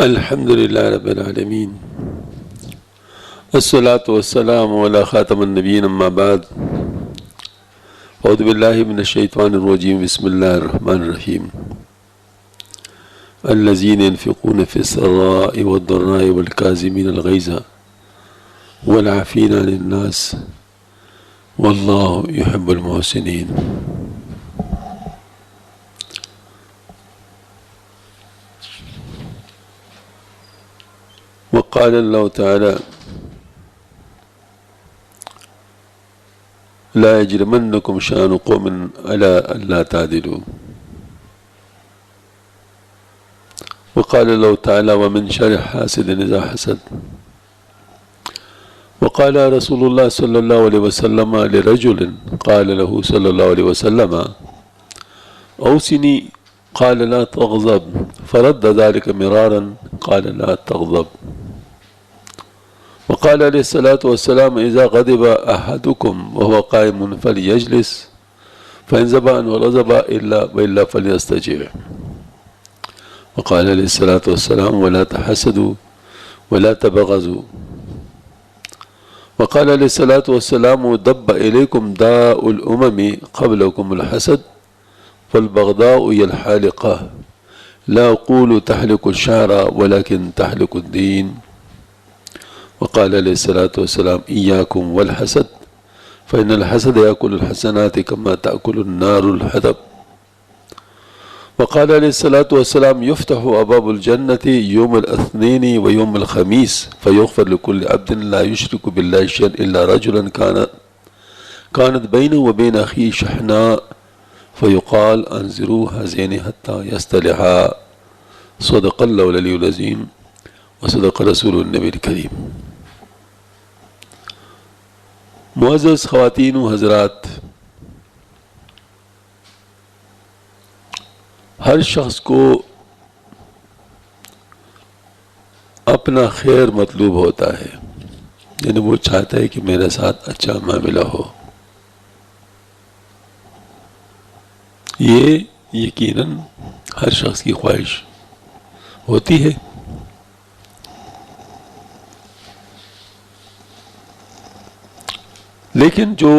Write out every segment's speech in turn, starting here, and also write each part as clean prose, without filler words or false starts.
الحمد لله رب العالمين الصلاة والسلام على خاتم النبيين أما بعد أعوذ بالله من الشيطان الرجيم بسم الله الرحمن الرحيم الذين ينفقون في السراء والضراء والكاظمين الغيظ والعافين عن الناس والله يحب المحسنين. وقال الله تعالى لا يجرمنكم شأن قوم على ألا تعدلوا. وقال الله تعالى ومن شر حاسد إذا حسد. وقال رسول الله صلى الله عليه وسلم لرجل قال له صلى الله عليه وسلم أوصني قال لا تغضب فرد ذلك مرارا قال لا تغضب. وقال عليه الصلاة والسلام إذا غضب أحدكم وهو قائم فليجلس فإن ذهب عنه الغضب وإلا فليضطجع. وقال عليه الصلاة والسلام ولا تحسدوا ولا تبغضوا. وقال عليه الصلاة والسلام دب إليكم داء الأمم قبلكم الحسد فالبغضاء هي الحالقة لا أقول تحلق الشعر ولكن تحلق الدين. وقال عليه الصلاة والسلام إياكم والحسد فإن الحسد يأكل الحسنات كما تأكل النار الحطب. وقال عليه الصلاة والسلام يفتح أبواب الجنة يوم الاثنين ويوم الخميس فيغفر لكل عبد لا يشرك بالله شيئا إلا رجلا كانت بينه وبين أخيه شحناء فيقال أنظروا هذين حتى يصطلحا. صدق الله العلي العظيم وصدق رسول النبی الکریم. معزز خواتین و حضرات، ہر شخص کو اپنا خیر مطلوب ہوتا ہے، یعنی وہ چاہتا ہے کہ میرے ساتھ اچھا معاملہ ہو. یہ یقیناً ہر شخص کی خواہش ہوتی ہے. لیکن جو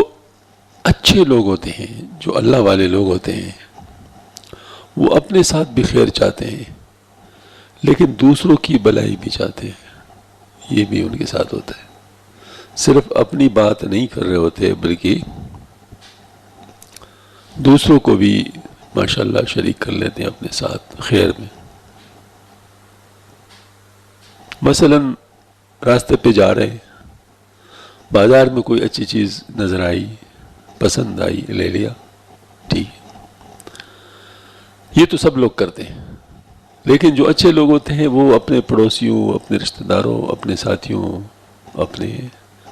اچھے لوگ ہوتے ہیں، جو اللہ والے لوگ ہوتے ہیں، وہ اپنے ساتھ بھی خیر چاہتے ہیں لیکن دوسروں کی بلائی بھی چاہتے ہیں. یہ بھی ان کے ساتھ ہوتا ہے. صرف اپنی بات نہیں کر رہے ہوتے بلکہ دوسروں کو بھی ماشاءاللہ شریک کر لیتے ہیں اپنے ساتھ خیر میں. مثلا راستے پہ جا رہے ہیں، بازار میں کوئی اچھی چیز نظر آئی، پسند آئی، لے لیا، ٹھیک ہے. یہ تو سب لوگ کرتے ہیں. لیکن جو اچھے لوگ ہوتے ہیں وہ اپنے پڑوسیوں، اپنے رشتہ داروں، اپنے ساتھیوں، اپنے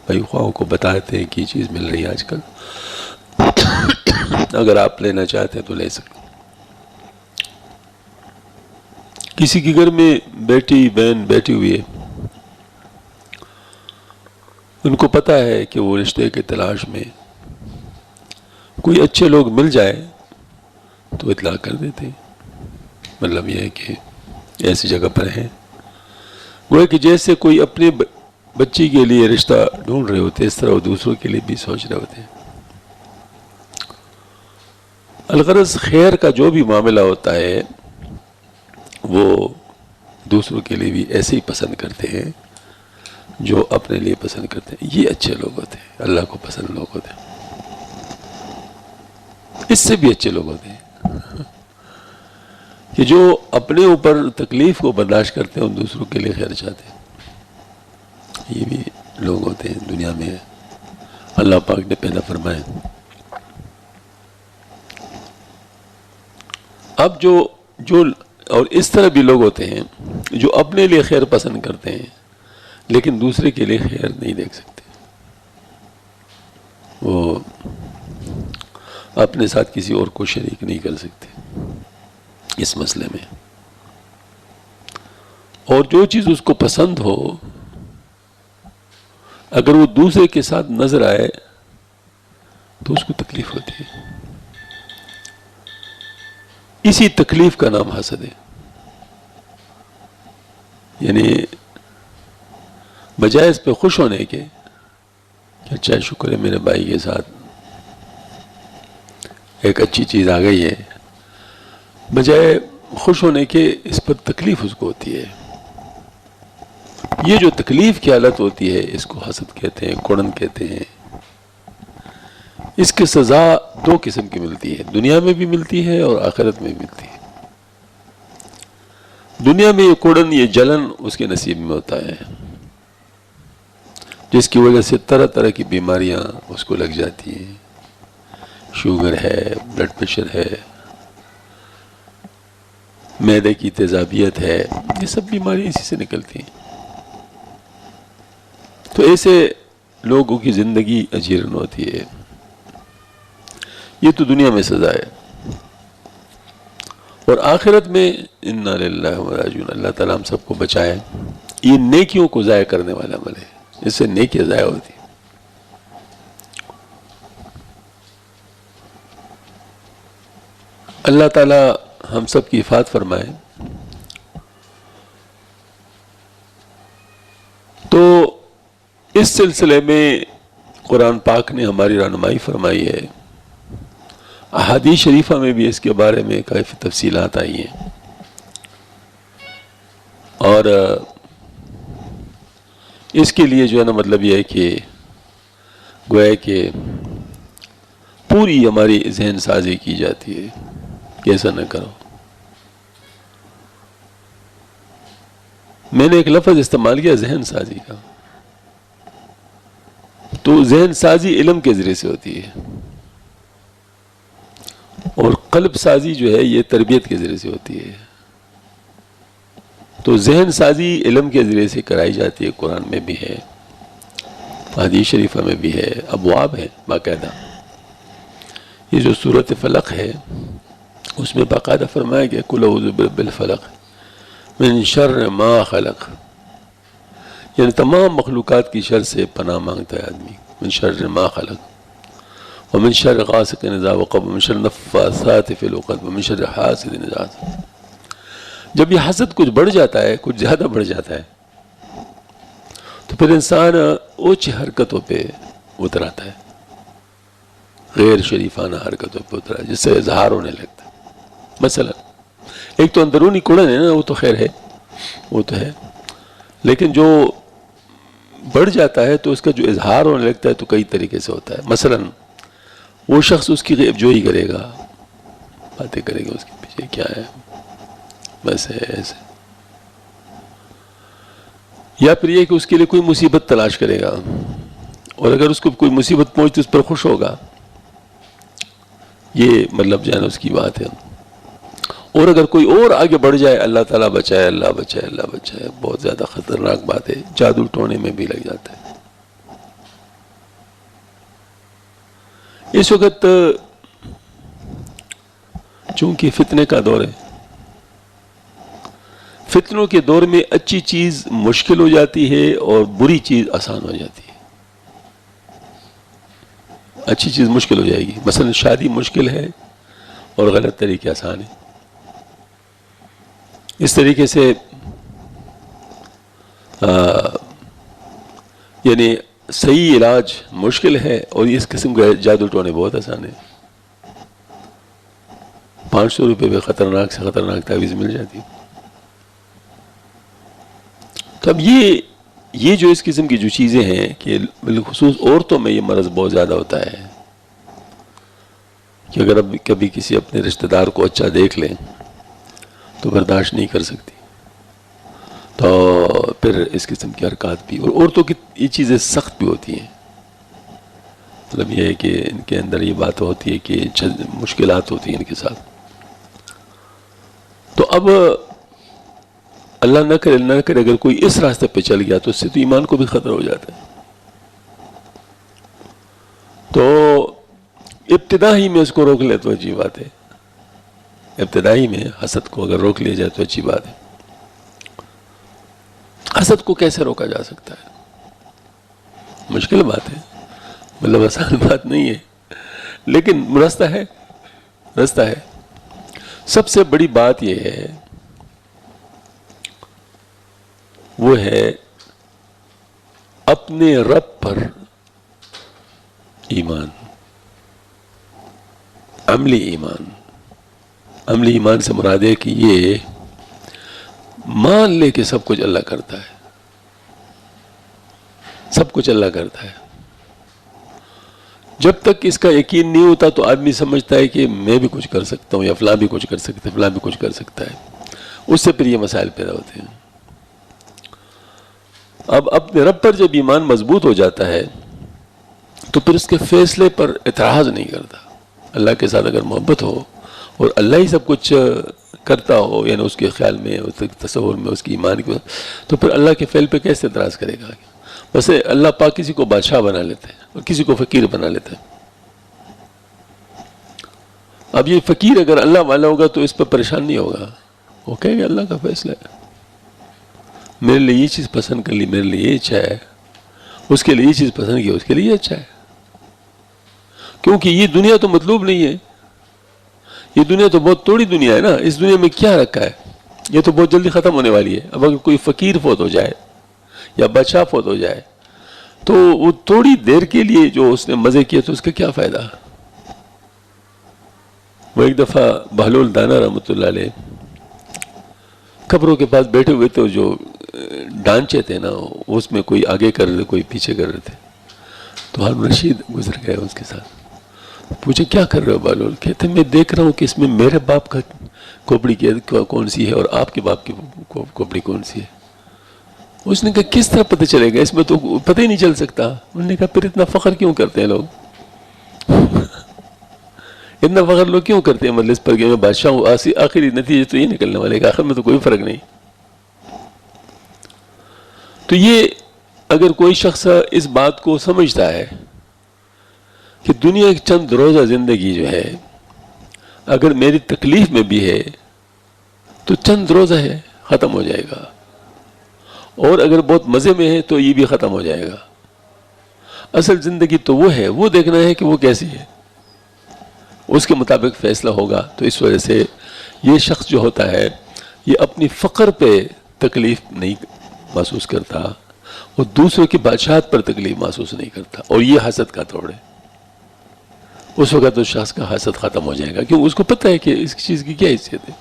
بھائی خواہوں کو بتاتے ہیں کہ یہ چیز مل رہی ہے آج کل، اگر آپ لینا چاہتے ہیں تو لے سکتے. کسی کے گھر میں بیٹی بہن بیٹھی ہوئی ہے، ان کو پتہ ہے کہ وہ رشتے کے تلاش میں، کوئی اچھے لوگ مل جائے تو اطلاع کر دیتے ہیں. مطلب یہ ہے کہ ایسی جگہ پر ہیں، وہ ہے کہ جیسے کوئی اپنے بچی کے لیے رشتہ ڈھونڈ رہے ہوتے، اس طرح وہ دوسروں کے لیے بھی سوچ رہے ہوتے ہیں. الغرض خیر کا جو بھی معاملہ ہوتا ہے وہ دوسروں کے لیے بھی ایسے ہی پسند کرتے ہیں جو اپنے لیے پسند کرتے ہیں. یہ اچھے لوگ ہوتے ہیں، اللہ کو پسند لوگ ہوتے ہیں. اس سے بھی اچھے لوگ ہوتے ہیں کہ جو اپنے اوپر تکلیف کو برداشت کرتے ہیں اور دوسروں کے لیے خیر چاہتے ہیں. یہ بھی لوگ ہوتے ہیں دنیا میں، اللہ پاک نے پیدا فرمائے. اب جو اور اس طرح بھی لوگ ہوتے ہیں جو اپنے لیے خیر پسند کرتے ہیں لیکن دوسرے کے لیے خیر نہیں دیکھ سکتے. وہ اپنے ساتھ کسی اور کو شریک نہیں کر سکتے اس مسئلے میں. اور جو چیز اس کو پسند ہو اگر وہ دوسرے کے ساتھ نظر آئے تو اس کو تکلیف ہوتی ہے. اسی تکلیف کا نام حسد ہے. یعنی بجائے اس پہ خوش ہونے کے کہ اچھا شکر ہے میرے بھائی کے ساتھ ایک اچھی چیز آ گئی ہے، بجائے خوش ہونے کے اس پر تکلیف اس کو ہوتی ہے. یہ جو تکلیف کی حالت ہوتی ہے اس کو حسد کہتے ہیں، کڑن کہتے ہیں. اس کی سزا دو قسم کی ملتی ہے، دنیا میں بھی ملتی ہے اور آخرت میں بھی ملتی ہے. دنیا میں یہ کڑن، یہ جلن اس کے نصیب میں ہوتا ہے، جس کی وجہ سے طرح طرح کی بیماریاں اس کو لگ جاتی ہیں. شوگر ہے، بلڈ پریشر ہے، معدے کی تیزابیت ہے، یہ سب بیماریاں اسی سے نکلتی ہیں. تو ایسے لوگوں کی زندگی اجیرن ہوتی ہے. یہ تو دنیا میں سزا ہے. اور آخرت میں انا للہ و راجعون، اللہ تعالیٰ ہم سب کو بچائے. یہ نیکیوں کو ضائع کرنے والا عمل ہے، اس سے نیکیاں ضائع ہوتی ہیں. اللہ تعالیٰ ہم سب کی حفاظت فرمائے. تو اس سلسلے میں قرآن پاک نے ہماری رہنمائی فرمائی ہے. احادیث شریفہ میں بھی اس کے بارے میں کافی تفصیلات آئی ہیں. اور اس کے لیے جو ہے نا مطلب یہ ہے کہ گویا کہ پوری ہماری ذہن سازی کی جاتی ہے کہ ایسا نہ کرو. میں نے ایک لفظ استعمال کیا ذہن سازی کا، تو ذہن سازی علم کے ذریعے سے ہوتی ہے اور قلب سازی جو ہے یہ تربیت کے ذریعے سے ہوتی ہے. تو ذہن سازی علم کے ذریعے سے کرائی جاتی ہے. قرآن میں بھی ہے، حدیث شریفہ میں بھی ہے، ابواب ہے باقاعدہ. یہ جو سورۃ فلق ہے اس میں باقاعدہ فرمایا گیا قل اعوذ برب الفلق من شر ما خلق، یعنی تمام مخلوقات کی شر سے پناہ مانگتا ہے آدمی. من شر ما خلق ومن شر غاسق اذا وقب ومن شر النفاثات فی العقد ومن شر حاسد اذا حسد. جب یہ حسد کچھ بڑھ جاتا ہے، کچھ زیادہ بڑھ جاتا ہے، تو پھر انسان اونچی حرکتوں پہ اتر آتا ہے، غیر شریفانہ حرکتوں پہ اتر آتا ہے، جس سے اظہار ہونے لگتا ہے. مثلا ایک تو اندرونی کڑن ہے نا، وہ تو خیر ہے، وہ تو ہے، لیکن جو بڑھ جاتا ہے تو اس کا جو اظہار ہونے لگتا ہے تو کئی طریقے سے ہوتا ہے. مثلا وہ شخص اس کی غیب جوئی کرے گا، باتیں کرے گا اس کے پیچھے کیا ہے، بس ہے ایسے. یا پھر یہ کہ اس کے لیے کوئی مصیبت تلاش کرے گا، اور اگر اس کو کوئی مصیبت پہنچتی اس پر خوش ہوگا. یہ مطلب جو ہے نا اس کی بات ہے. اور اگر کوئی اور آگے بڑھ جائے، اللہ تعالیٰ بچائے، اللہ بچائے، اللہ بچائے، بہت زیادہ خطرناک بات ہے. جادو ٹونے میں بھی لگ جاتا ہے. اس وقت چونکہ فتنے کا دور ہے، فتنوں کے دور میں اچھی چیز مشکل ہو جاتی ہے اور بری چیز آسان ہو جاتی ہے. اچھی چیز مشکل ہو جائے گی. مثلا شادی مشکل ہے اور غلط طریقے آسان ہے. اس طریقے سے یعنی صحیح علاج مشکل ہے اور اس قسم کے جادو ٹونے بہت آسان ہے. 500 روپے پہ خطرناک سے خطرناک تعویذ مل جاتی ہے. تو اب یہ جو اس قسم کی جو چیزیں ہیں کہ بالخصوص عورتوں میں یہ مرض بہت زیادہ ہوتا ہے کہ اگر اب کبھی کسی اپنے رشتہ دار کو اچھا دیکھ لیں تو برداشت نہیں کر سکتی، تو پھر اس قسم کی حرکات بھی. اور عورتوں کی یہ چیزیں سخت بھی ہوتی ہیں. مطلب یہ ہے کہ ان کے اندر یہ بات ہوتی ہے کہ مشکلات ہوتی ہیں ان کے ساتھ. تو اب اللہ نہ کرے اگر کوئی اس راستے پہ چل گیا تو اس سے تو ایمان کو بھی خطرہ ہو جاتا ہے. تو ابتدا ہی میں اس کو روک لے تو اچھی بات ہے. ابتدائی میں حسد کو اگر روک لیا جائے تو اچھی بات ہے. حسد کو کیسے روکا جا سکتا ہے؟ مشکل بات ہے، مطلب آسان بات نہیں ہے، لیکن رستہ ہے. رستہ ہے. سب سے بڑی بات یہ ہے وہ ہے اپنے رب پر ایمان، عملی ایمان۔ عملی ایمان سے مراد ہے کہ یہ مان لے کہ سب کچھ اللہ کرتا ہے، سب کچھ اللہ کرتا ہے۔ جب تک اس کا یقین نہیں ہوتا تو آدمی سمجھتا ہے کہ میں بھی کچھ کر سکتا ہوں، یا فلاں بھی کچھ کر سکتا ہے، فلاں بھی کچھ کر سکتا ہے، اس سے پھر یہ مسائل پیدا ہوتے ہیں۔ اب اپنے رب پر جب ایمان مضبوط ہو جاتا ہے تو پھر اس کے فیصلے پر اعتراض نہیں کرتا۔ اللہ کے ساتھ اگر محبت ہو اور اللہ ہی سب کچھ کرتا ہو، یعنی اس کے خیال میں، اس کے تصور میں، اس کی ایمان کی، تو پھر اللہ کے فعل پہ کیسے اعتراض کرے گا؟ بس اللہ پاک کسی کو بادشاہ بنا لیتے ہیں اور کسی کو فقیر بنا لیتے ہیں۔ اب یہ فقیر اگر اللہ والا ہوگا تو اس پہ پریشان نہیں ہوگا، وہ کہے گا اللہ کا فیصلہ ہے، میرے لیے یہ چیز پسند کر لی، میرے لیے یہ اچھا ہے، اس کے لیے یہ چیز پسند کی، اس کے لیے یہ اچھا ہے۔ کیونکہ یہ دنیا تو مطلوب نہیں ہے، یہ دنیا تو بہت توڑی دنیا ہے نا، اس دنیا میں کیا رکھا ہے؟ یہ تو بہت جلدی ختم ہونے والی ہے۔ اب اگر کوئی فقیر فوت ہو جائے یا بادشاہ فوت ہو جائے تو وہ تھوڑی دیر کے لیے جو اس نے مزے کیے تو اس کا کیا فائدہ؟ وہ ایک دفعہ بہلول دانا رحمۃ اللہ علیہ قبروں کے پاس بیٹھے ہوئے تھے، جو ڈانچے تھے نا اس میں کوئی آگے کر رہے تھے، کوئی پیچھے کر رہے تھے، تو ہارون رشید گزر گئے اس کے ساتھ۔ پوچھے کیا کر رہے ہو بہلول؟ کہتے میں دیکھ رہا ہوں کہ اس میں میرے باپ کا کھوپڑی کون سی ہے اور آپ کے باپ کی کھوپڑی کون سی ہے۔ اس نے کہا کس طرح پتہ چلے گا، اس میں تو پتہ ہی نہیں چل سکتا۔ انہوں نے کہا پھر اتنا فخر کیوں کرتے ہیں لوگ؟ اتنا فخر لوگ کیوں کرتے ہیں مجلس پر کہ میں بادشاہ ہوں؟ آخری نتیجے تو یہ نکلنے والے کہ آخر میں تو کوئی فرق نہیں۔ تو یہ اگر کوئی شخص اس بات کو سمجھتا ہے کہ دنیا کی چند روزہ زندگی جو ہے اگر میری تکلیف میں بھی ہے تو چند روزہ ہے، ختم ہو جائے گا، اور اگر بہت مزے میں ہے تو یہ بھی ختم ہو جائے گا۔ اصل زندگی تو وہ ہے، وہ دیکھنا ہے کہ وہ کیسی ہے، اس کے مطابق فیصلہ ہوگا۔ تو اس وجہ سے یہ شخص جو ہوتا ہے یہ اپنی فقر پہ تکلیف نہیں محسوس کرتا، وہ دوسروں کی بادشاہت پر تکلیف محسوس نہیں کرتا، اور یہ حسد کا توڑ ہے۔ اس وقت اس شخص کا حسد ختم ہو جائے گا، کیوں اس کو پتہ ہے کہ اس چیز کی کیا حیثیت ہے،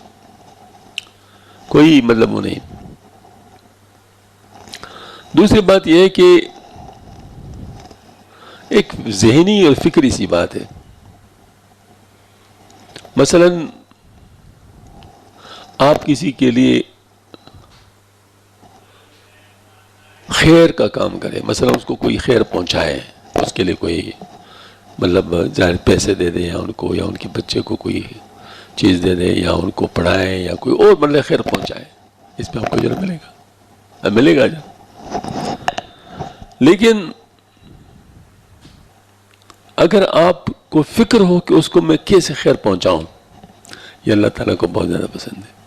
کوئی مطلب وہ نہیں۔ دوسری بات یہ ہے کہ ایک ذہنی اور فکری سی بات ہے۔ مثلا آپ کسی کے لیے خیر کا کام کریں، مثلا اس کو کوئی خیر پہنچائے، اس کے لیے کوئی مطلب ظاہر پیسے دے دیں، یا ان کو، یا ان کے بچے کو کوئی چیز دے دیں، یا ان کو پڑھائیں، یا کوئی اور مطلب خیر پہنچائے، اس پہ آپ کو اجر ملے گا، ملے گا اجر۔ لیکن اگر آپ کو فکر ہو کہ اس کو میں کیسے خیر پہنچاؤں، یہ اللہ تعالیٰ کو بہت زیادہ پسند ہے۔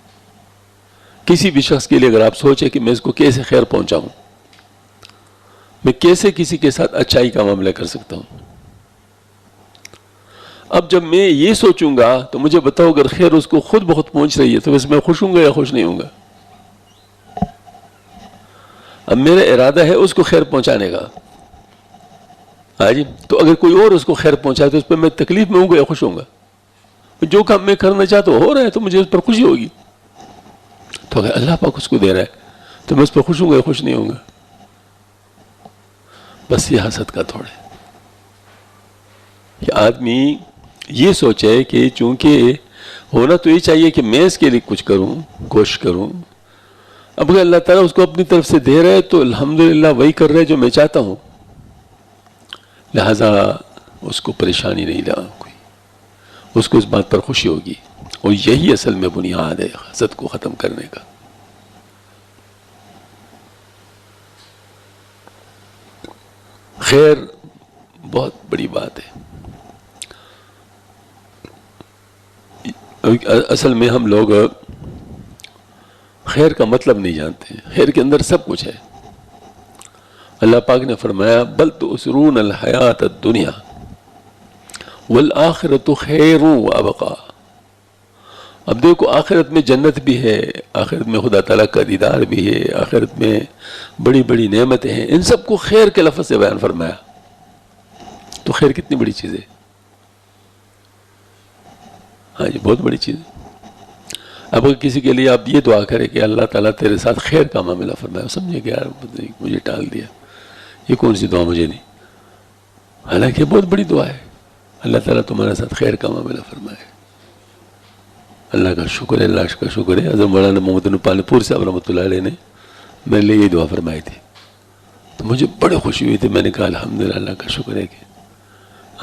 کسی بھی شخص کے لیے اگر آپ سوچیں کہ میں اس کو کیسے خیر پہنچاؤں، میں کیسے کسی کے ساتھ اچھائی کا معاملہ کر سکتا ہوں، اب جب میں یہ سوچوں گا تو مجھے بتاؤ اگر خیر اس کو خود بخود پہنچ رہی ہے تو اس میں خوش ہوں گا یا خوش نہیں ہوں گا؟ اب میرا ارادہ ہے اس کو خیر پہنچانے کا، ہاں جی، تو اگر کوئی اور اس کو خیر پہنچائے تو اس پہ میں تکلیف میں ہوں گا یا خوش ہوں گا؟ جو کام میں کرنا چاہتا ہوں ہو رہا ہے تو مجھے اس پر خوشی ہوگی۔ تو اگر اللہ پاک اس کو دے رہا ہے تو میں اس پر خوش ہوں گا یا خوش نہیں ہوں گا؟ بس یہ حسد کا توڑ ہے کہ آدمی یہ سوچے کہ چونکہ ہونا تو یہ چاہیے کہ میں اس کے لیے کچھ کروں، کوشش کروں، اب اگر اللہ تعالیٰ اس کو اپنی طرف سے دے رہا ہے تو الحمدللہ وہی کر رہے جو میں چاہتا ہوں، لہذا اس کو پریشانی نہیں لگا کوئی، اس کو اس بات پر خوشی ہوگی، اور یہی اصل میں بنیاد ہے حسد کو ختم کرنے کا۔ خیر بہت بڑی بات ہے۔ اصل میں ہم لوگ خیر کا مطلب نہیں جانتے، خیر کے اندر سب کچھ ہے۔ اللہ پاک نے فرمایا بل تؤثرون الحیات الدنیا والآخرۃ خیر وابقا، اب دیکھو آخرت میں جنت بھی ہے، آخرت میں خدا تعالیٰ کا دیدار بھی ہے، آخرت میں بڑی بڑی نعمتیں ہیں، ان سب کو خیر کے لفظ سے بیان فرمایا. تو خیر کتنی بڑی چیز ہے. ہاں جی، بہت بڑی چیز ہے. اب اگر کسی کے لیے آپ یہ دعا کریں کہ اللہ تعالیٰ تیرے ساتھ خیر کا معاملہ فرمایا، سمجھے کہ یار مجھے ٹال دیا، یہ کون سی دعا مجھے نہیں. حالانکہ بہت بڑی دعا ہے. اللہ تعالیٰ تمہارے ساتھ خیر کا معاملہ فرمائے. اللہ کا شکر ہے، اللہ کا شکر ہے. حضرت مولانا محمد نپال پور صاحب رحمۃ اللہ علیہ نے میرے لیے یہ دعا فرمائی تھی، تو مجھے بڑی خوشی ہوئی تھی. میں نے کہا الحمدللہ، اللہ کا شکر ہے کہ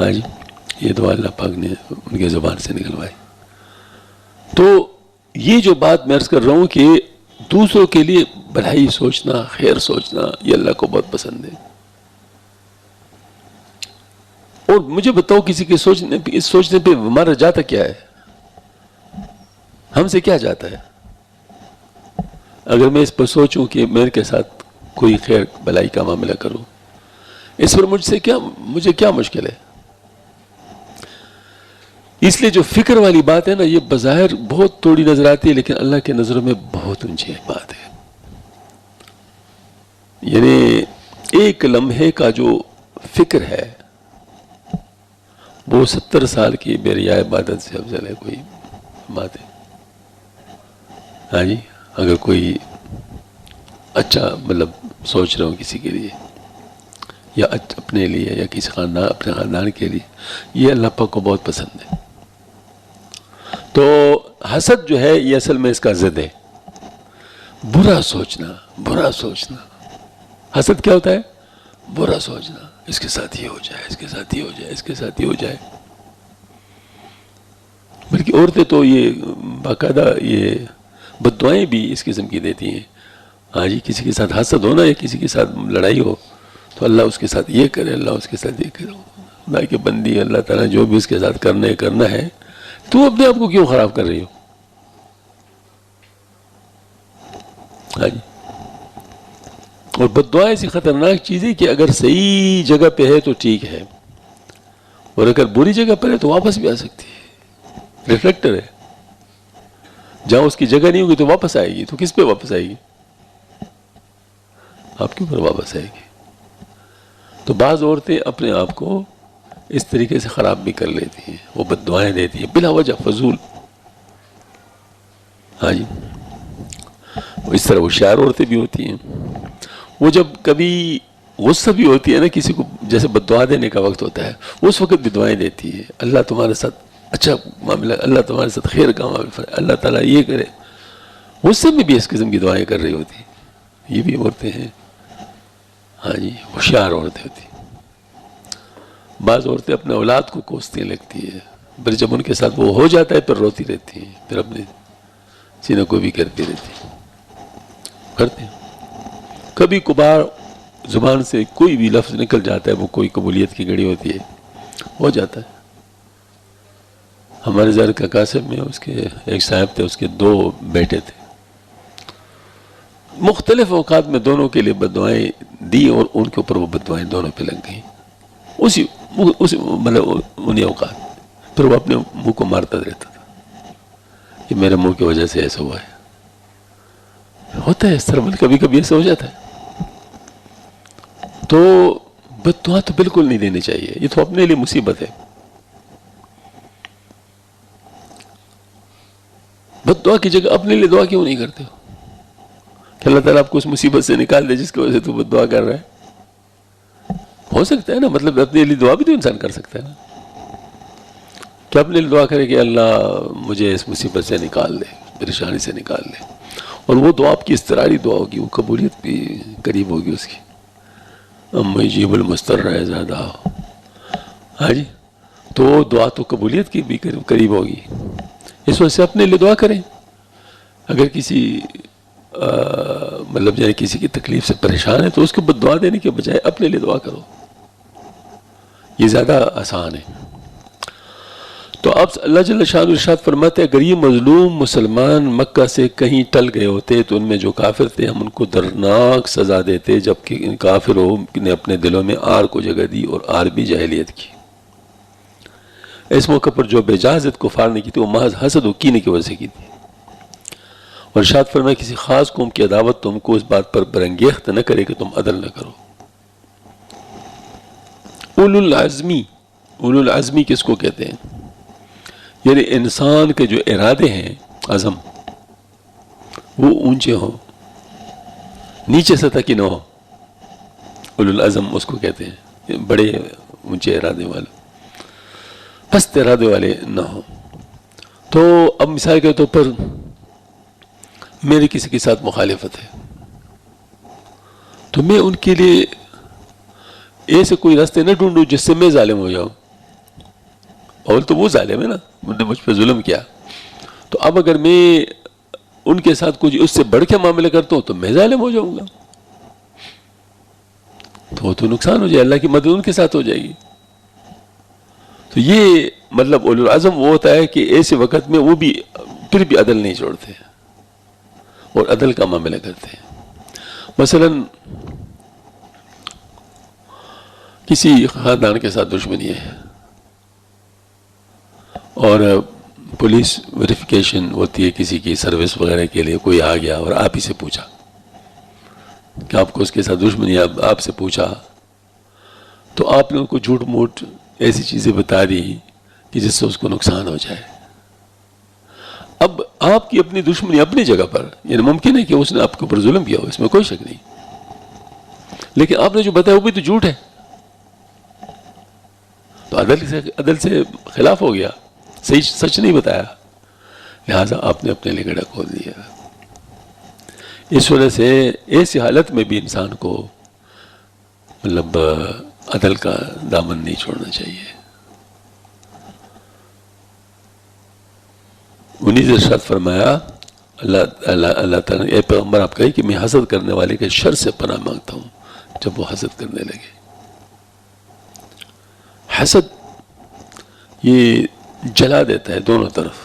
ہاں جی یہ دعا اللہ پاک نے ان کے زبان سے نکلوائی. تو یہ جو بات میں عرض کر رہا ہوں کہ دوسروں کے لیے بھلائی سوچنا، خیر سوچنا، یہ اللہ کو بہت پسند ہے. اور مجھے بتاؤ کسی کے سوچنے پہ، اس سوچنے پہ ہمارا جاتا کیا ہے؟ ہم سے کیا جاتا ہے؟ اگر میں اس پر سوچوں کہ میرے کے ساتھ کوئی خیر بھلائی کا معاملہ کروں، اس پر مجھے کیا مشکل ہے؟ اس لیے جو فکر والی بات ہے نا، یہ بظاہر بہت تھوڑی نظر آتی ہے، لیکن اللہ کے نظروں میں بہت اونچی بات ہے. یعنی ایک لمحے کا جو فکر ہے وہ 70 سال کی بیریا عبادت سے افضل ہے. کوئی بات ہے؟ ہاں جی، اگر کوئی اچھا سوچ رہا ہوں کسی کے لیے یا اپنے لیے یا کسی اپنے خاندان کے لیے، یہ اللہ پاک کو بہت پسند ہے. تو حسد جو ہے یہ اصل میں اس کا ضد ہے. برا سوچنا. حسد کیا ہوتا ہے؟ برا سوچنا. اس کے ساتھ یہ ہو جائے، اس کے ساتھ یہ ہو جائے، اس کے ساتھ یہ ہو جائے. بلکہ عورتیں تو یہ باقاعدہ یہ بد دعائیں بھی اس قسم کی دیتی ہیں. ہاں جی، کسی کے ساتھ حسد ہونا یا کسی کے ساتھ لڑائی ہو تو اللہ اس کے ساتھ یہ کرے، اللہ اس کے ساتھ یہ کرے. خدا کی بندی، اللہ تعالیٰ جو بھی اس کے ساتھ کرنا ہے، تو اپنے آپ کو کیوں خراب کر رہی ہو؟ ہاں جی. اور بد دعا ایسی خطرناک چیز ہے کہ اگر صحیح جگہ پہ ہے تو ٹھیک ہے، اور اگر بری جگہ پر ہے تو واپس بھی آ سکتی ہے. ریفلیکٹر ہے، جہاں اس کی جگہ نہیں ہوگی تو واپس آئے گی. تو کس پہ واپس آئے گی؟ آپ کے اوپر واپس آئے گی. تو بعض عورتیں اپنے آپ کو اس طریقے سے خراب بھی کر لیتی ہیں، وہ بد دعائیں دیتی ہیں بلا وجہ، فضول. ہاں جی، اس طرح ہوشیار عورتیں بھی ہوتی ہیں. وہ جب کبھی غصہ بھی ہوتی ہے نا، کسی کو جیسے بد دعا دینے کا وقت ہوتا ہے، اس وقت بھی دعائیں دیتی ہے. اللہ تمہارے ساتھ اچھا معاملہ، اللہ تمہارے ساتھ خیر کا معاملہ، اللہ تعالیٰ یہ کرے. غصے میں بھی اس قسم کی دعائیں کر رہی ہوتی ہیں. یہ بھی عورتیں ہیں. ہاں جی، ہوشیار عورتیں ہوتی ہیں. بعض عورتیں اپنے اولاد کو کوستی لگتی ہے، پھر جب ان کے ساتھ وہ ہو جاتا ہے پھر روتی رہتی ہیں، پھر اپنے سینوں کو بھی کرتی رہتی ہیں. کرتے ہیں. کبھی کبھار زبان سے کوئی بھی لفظ نکل جاتا ہے، وہ کوئی قبولیت کی گھڑی ہوتی ہے، ہو جاتا ہے. ہمارے زہر کا قاسم میں اس کے ایک صاحب تھے، اس کے 2 بیٹے تھے. مختلف اوقات میں دونوں کے لیے بد دعائیں دی اور ان کے اوپر وہ بد دعائیں دونوں پہ لگ گئیں اسی انہیں اوقات. پھر وہ اپنے منہ کو مارتا رہتا تھا کہ میرے منہ کی وجہ سے ایسا ہوا ہے. ہوتا ہے اس طرح، کبھی کبھی ایسا ہو جاتا ہے. تو بد دعا تو بالکل نہیں دینی چاہیے، یہ تو اپنے لیے مصیبت ہے. بد دعا کی جگہ اپنے لیے دعا کیوں نہیں کرتے ہو کہ اللہ تعالیٰ آپ کو اس مصیبت سے نکال دے جس کی وجہ سے تو بد دعا کر رہا ہے؟ ہو سکتا ہے نا، اپنے لیے دعا بھی تو انسان کر سکتا ہے نا، کہ اپنے لیے دعا کرے کہ اللہ مجھے اس مصیبت سے نکال دے، پریشانی سے نکال دے. اور وہ دعا آپ کی اضطراری دعا ہوگی، وہ قبولیت بھی قریب ہوگی اس کی. اما جیب المستر ہے زیادہ. ہاں جی، تو دعا تو قبولیت کی بھی قریب ہوگی. اس وجہ سے اپنے لیے دعا کریں. اگر کسی یعنی کسی کی تکلیف سے پریشان ہے تو اس کو بد دعا دینے کے بجائے اپنے لیے دعا کرو، یہ زیادہ آسان ہے. تو اب اللہ جل شانہ ارشاد فرماتے ہیں اگر یہ مظلوم مسلمان مکہ سے کہیں ٹل گئے ہوتے تو ان میں جو کافر تھے ہم ان کو دردناک سزا دیتے، جبکہ ان کافروں نے اپنے دلوں میں آر کو جگہ دی اور آر بھی جاہلیت کی. اس موقع پر جو بے اجازت کفار نے کی تھی وہ محض حسد و کینے کی وجہ سے کی تھی. اور ارشاد فرمایا کسی خاص قوم کی عداوت تم کو اس بات پر برانگیخت نہ کرے کہ تم عدل نہ کرو. اولو العزمی کس کو کہتے ہیں؟ یعنی انسان کے جو ارادے ہیں، عزم، وہ اونچے ہوں، نیچے سطح کی نہ ہو. اولو العزم اس کو کہتے ہیں، بڑے اونچے ارادے والے، پست ارادے والے نہ ہوں. تو اب مثال کے طور پر میری کسی کے ساتھ مخالفت ہے تو میں ان کے لیے ایسے کوئی راستے نہ ڈھونڈوں جس سے میں ظالم ہو جاؤں. اور تو وہ ظالم ہے نا، انہوں نے مجھ پہ ظلم کیا. تو اب اگر میں ان کے ساتھ کچھ اس سے بڑھ کے معاملہ کرتا ہوں تو میں ظالم ہو جاؤں گا، تو وہ تو نقصان ہو جائے، اللہ کی مدد ان کے ساتھ ہو جائے گی. تو یہ مطلب اولو العزم وہ ہوتا ہے کہ ایسے وقت میں وہ بھی پھر بھی عدل نہیں چھوڑتے اور عدل کا معاملہ کرتے ہیں. مثلا کسی خاندان کے ساتھ دشمنی ہے اور پولیس ویریفیکیشن ہوتی ہے کسی کی سروس وغیرہ کے لیے، کوئی آ گیا اور آپ ہی سے پوچھا کہ آپ کو اس کے ساتھ دشمنی ہے، آپ سے پوچھا تو آپ نے ان کو جھوٹ موٹ ایسی چیزیں بتا دی کہ جس سے اس کو نقصان ہو جائے. اب آپ کی اپنی دشمنی اپنی جگہ پر، یعنی ممکن ہے کہ اس نے آپ کے اوپر ظلم کیا ہو، اس میں کوئی شک نہیں، لیکن آپ نے جو بتایا وہ بھی تو جھوٹ ہے، تو عدل سے خلاف ہو گیا، صحیح سچ نہیں بتایا، لہذا آپ نے اپنے لیے گڑھا کھول دیا. اس وجہ سے ایسی حالت میں بھی انسان کو مطلب عدل کا دامن نہیں چھوڑنا چاہیے. انہی سے ارشاد فرمایا اللہ تعالیٰ نے، اے پیغمبر آپ کہے کہ میں حسد کرنے والے کے شر سے پناہ مانگتا ہوں. جب وہ حسد کرنے لگے، حسد یہ جلا دیتا ہے دونوں طرف.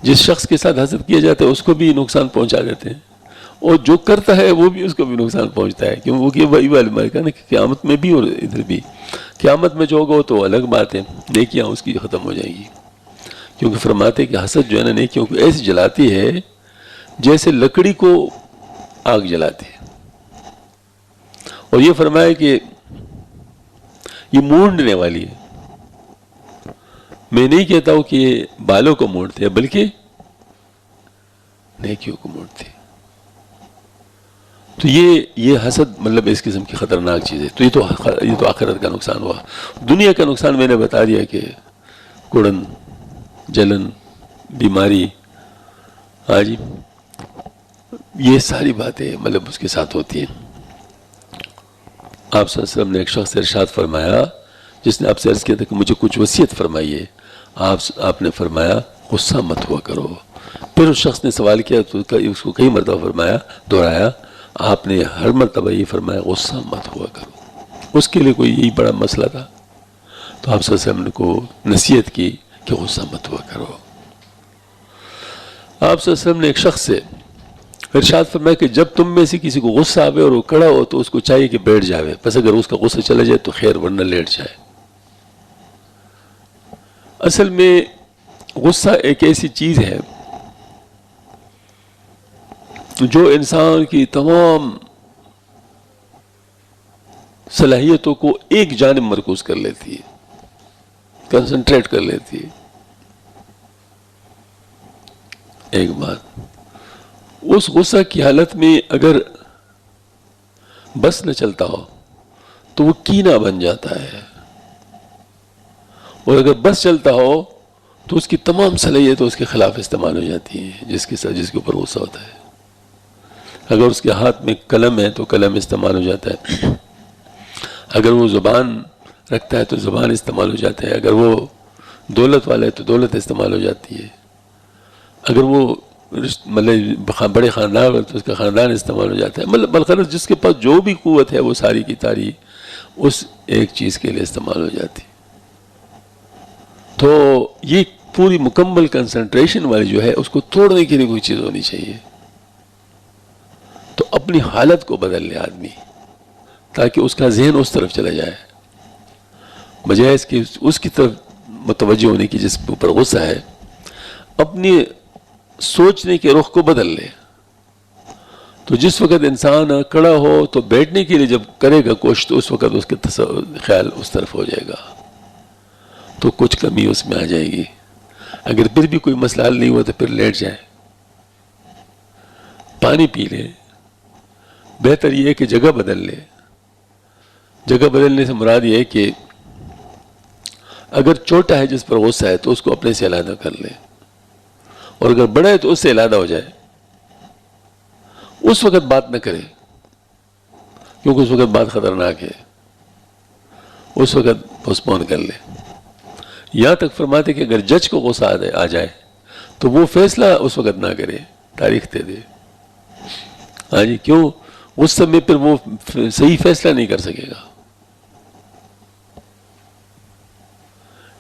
جس شخص کے ساتھ حسد کیا جاتا ہے اس کو بھی نقصان پہنچا دیتے ہیں، اور جو کرتا ہے وہ بھی اس کو بھی نقصان پہنچتا ہے. کیوں؟ وہ کہ وہی والی کہا نا کہ قیامت میں بھی اور ادھر بھی. قیامت میں جو ہوگا وہ تو الگ بات ہے، نیکیاں اس کی ختم ہو جائیں گی. کیونکہ فرماتے ہیں کہ حسد جو ہے نا نیکیوں کو ایسی جلاتی ہے جیسے لکڑی کو آگ جلاتی ہے. اور یہ فرمایا کہ یہ مونڈنے والی ہے. میں نہیں کہتا ہوں کہ یہ بالوں کو موڑتے ہیں، بلکہ نیکیوں کو موڑتے ہیں. تو یہ حسد مطلب اس قسم کی خطرناک چیز ہے. تو یہ تو آخرت کا نقصان ہوا. دنیا کا نقصان میں نے بتا دیا کہ کڑن، جلن، بیماری، ہاں جی، یہ ساری باتیں مطلب اس کے ساتھ ہوتی ہیں. آپ صلی اللہ علیہ وسلم نے ایک شخص سے ارشاد فرمایا جس نے آپ سے عرض کیا تھا کہ مجھے کچھ وصیت فرمائیے. آپ نے فرمایا غصہ مت ہوا کرو. پھر اس شخص نے سوال کیا تو اس کو کئی مرتبہ فرمایا، دہرایا. آپ نے ہر مرتبہ یہ فرمایا غصہ مت ہوا کرو. اس کے لیے کوئی یہی بڑا مسئلہ تھا. تو آپ صلی اللہ علیہ وسلم نے کو نصیحت کی کہ غصہ مت ہوا کرو. آپ صلی اللہ علیہ وسلم نے ایک شخص سے ارشاد فرمایا کہ جب تم میں سے کسی کو غصہ آوے اور وہ کھڑا ہو تو اس کو چاہیے کہ بیٹھ جاوے، بس اگر اس کا غصہ چلا جائے تو خیر، ورنہ لیٹ جائے. اصل میں غصہ ایک ایسی چیز ہے جو انسان کی تمام صلاحیتوں کو ایک جانب مرکوز کر لیتی ہے، کنسنٹریٹ کر لیتی ہے. ایک بات، اس غصہ کی حالت میں اگر بس نہ چلتا ہو تو وہ کینہ بن جاتا ہے، اور اگر بس چلتا ہو تو اس کی تمام صلاحیتیں اس کے خلاف استعمال ہو جاتی ہیں جس کے اوپر غصہ ہوتا ہے. اگر اس کے ہاتھ میں قلم ہے تو قلم استعمال ہو جاتا ہے، اگر وہ زبان رکھتا ہے تو زبان استعمال ہو جاتا ہے، اگر وہ دولت والا ہے تو دولت استعمال ہو جاتی ہے، اگر وہ مطلب بڑے خاندان ہے تو اس کا خاندان استعمال ہو جاتا ہے. مطلب بالخص جس کے پاس جو بھی قوت ہے وہ ساری کی ساری اس ایک چیز کے لیے استعمال ہو جاتی. تو یہ پوری مکمل کنسنٹریشن والی جو ہے اس کو توڑنے کے لیے کوئی چیز ہونی چاہیے. تو اپنی حالت کو بدل لے آدمی تاکہ اس کا ذہن اس طرف چلا جائے، بجائے اس کی طرف متوجہ ہونے کی، جس کے اوپر غصہ ہے، اپنی سوچنے کے رخ کو بدل لے. تو جس وقت انسان کھڑا ہو تو بیٹھنے کے لیے جب کرے گا کوشش، تو اس وقت اس کے خیال اس طرف ہو جائے گا، تو کچھ کمی اس میں آ جائے گی. اگر پھر بھی کوئی مسئلہ حل نہیں ہوا تو پھر لیٹ جائے، پانی پی لے. بہتر یہ ہے کہ جگہ بدل لے. جگہ بدلنے سے مراد یہ ہے کہ اگر چھوٹا ہے جس پر غصہ ہے تو اس کو اپنے سے علیحدہ کر لے، اور اگر بڑا ہے تو اس سے علیحدہ ہو جائے. اس وقت بات نہ کرے، کیونکہ اس وقت بات خطرناک ہے. اس وقت پوسٹپون کر لے. یہاں تک فرماتے کہ اگر جج کو غصہ آ جائے تو وہ فیصلہ اس وقت نہ کرے، تاریخ دے دے. ہاں جی، کیوں؟ غصہ میں پھر وہ صحیح فیصلہ نہیں کر سکے گا.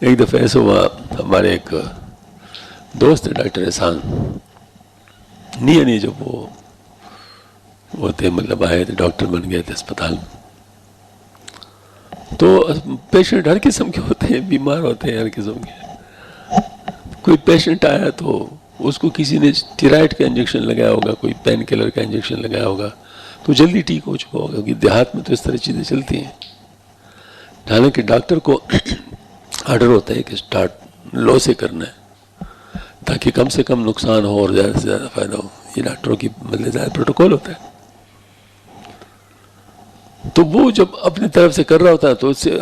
ایک دفعہ ایسا ہوا، ہمارے ایک دوست ہے ڈاکٹر احسان، نہیں جب وہ تھے، مطلب آئے تھے، ڈاکٹر بن گئے تھے اسپتال میں. تو پیشنٹ ہر قسم کے ہوتے ہیں، بیمار ہوتے ہیں ہر قسم کے. کوئی پیشنٹ آیا تو اس کو کسی نے اسٹیرائڈ کا انجیکشن لگایا ہوگا، کوئی پین کلر کا انجیکشن لگایا ہوگا، تو جلدی ٹھیک ہو چکا ہوگا، کیونکہ دیہات میں تو اس طرح چیزیں چلتی ہیں. حالانکہ ڈاکٹر کو آرڈر ہوتا ہے کہ سٹارٹ لو سے کرنا ہے تاکہ کم سے کم نقصان ہو اور زیادہ سے زیادہ فائدہ ہو. یہ ڈاکٹروں کی مطلب زیادہ پروٹوکول ہوتا ہے. تو وہ جب اپنی طرف سے کر رہا ہوتا ہے تو اس سے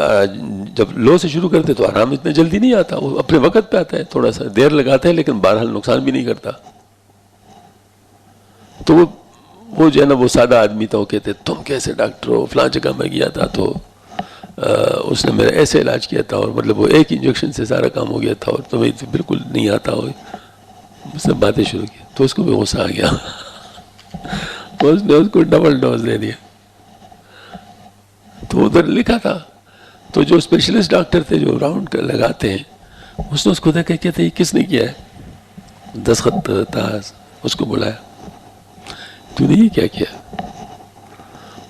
جب لو سے شروع کرتے تو آرام اتنا جلدی نہیں آتا، وہ اپنے وقت پہ آتا ہے، تھوڑا سا دیر لگاتا ہے لیکن بہرحال نقصان بھی نہیں کرتا. تو وہ جو ہے نا، وہ سادہ آدمی تھا، وہ کہتے تم کیسے ڈاکٹر ہو، فلاں جگہ میں گیا تھا تو اس نے میرا ایسے علاج کیا تھا، اور مطلب وہ ایک انجیکشن سے سارا کام ہو گیا تھا، اور تمہیں تو بالکل نہیں آتا ہو. اس نے باتیں شروع کی تو اس کو بھی غصہ آ گیا. اس نے اس کو ڈبل ڈوز دے دیا. تو ادھر لکھا تھا، تو جو اسپیشلسٹ ڈاکٹر تھے جو راؤنڈ لگاتے ہیں، اس نے اس کو دیکھا، کہتے یہ کس نے کیا ہے؟ دستخط تھا. اس کو بلایا، تو نے یہ کیا کیا؟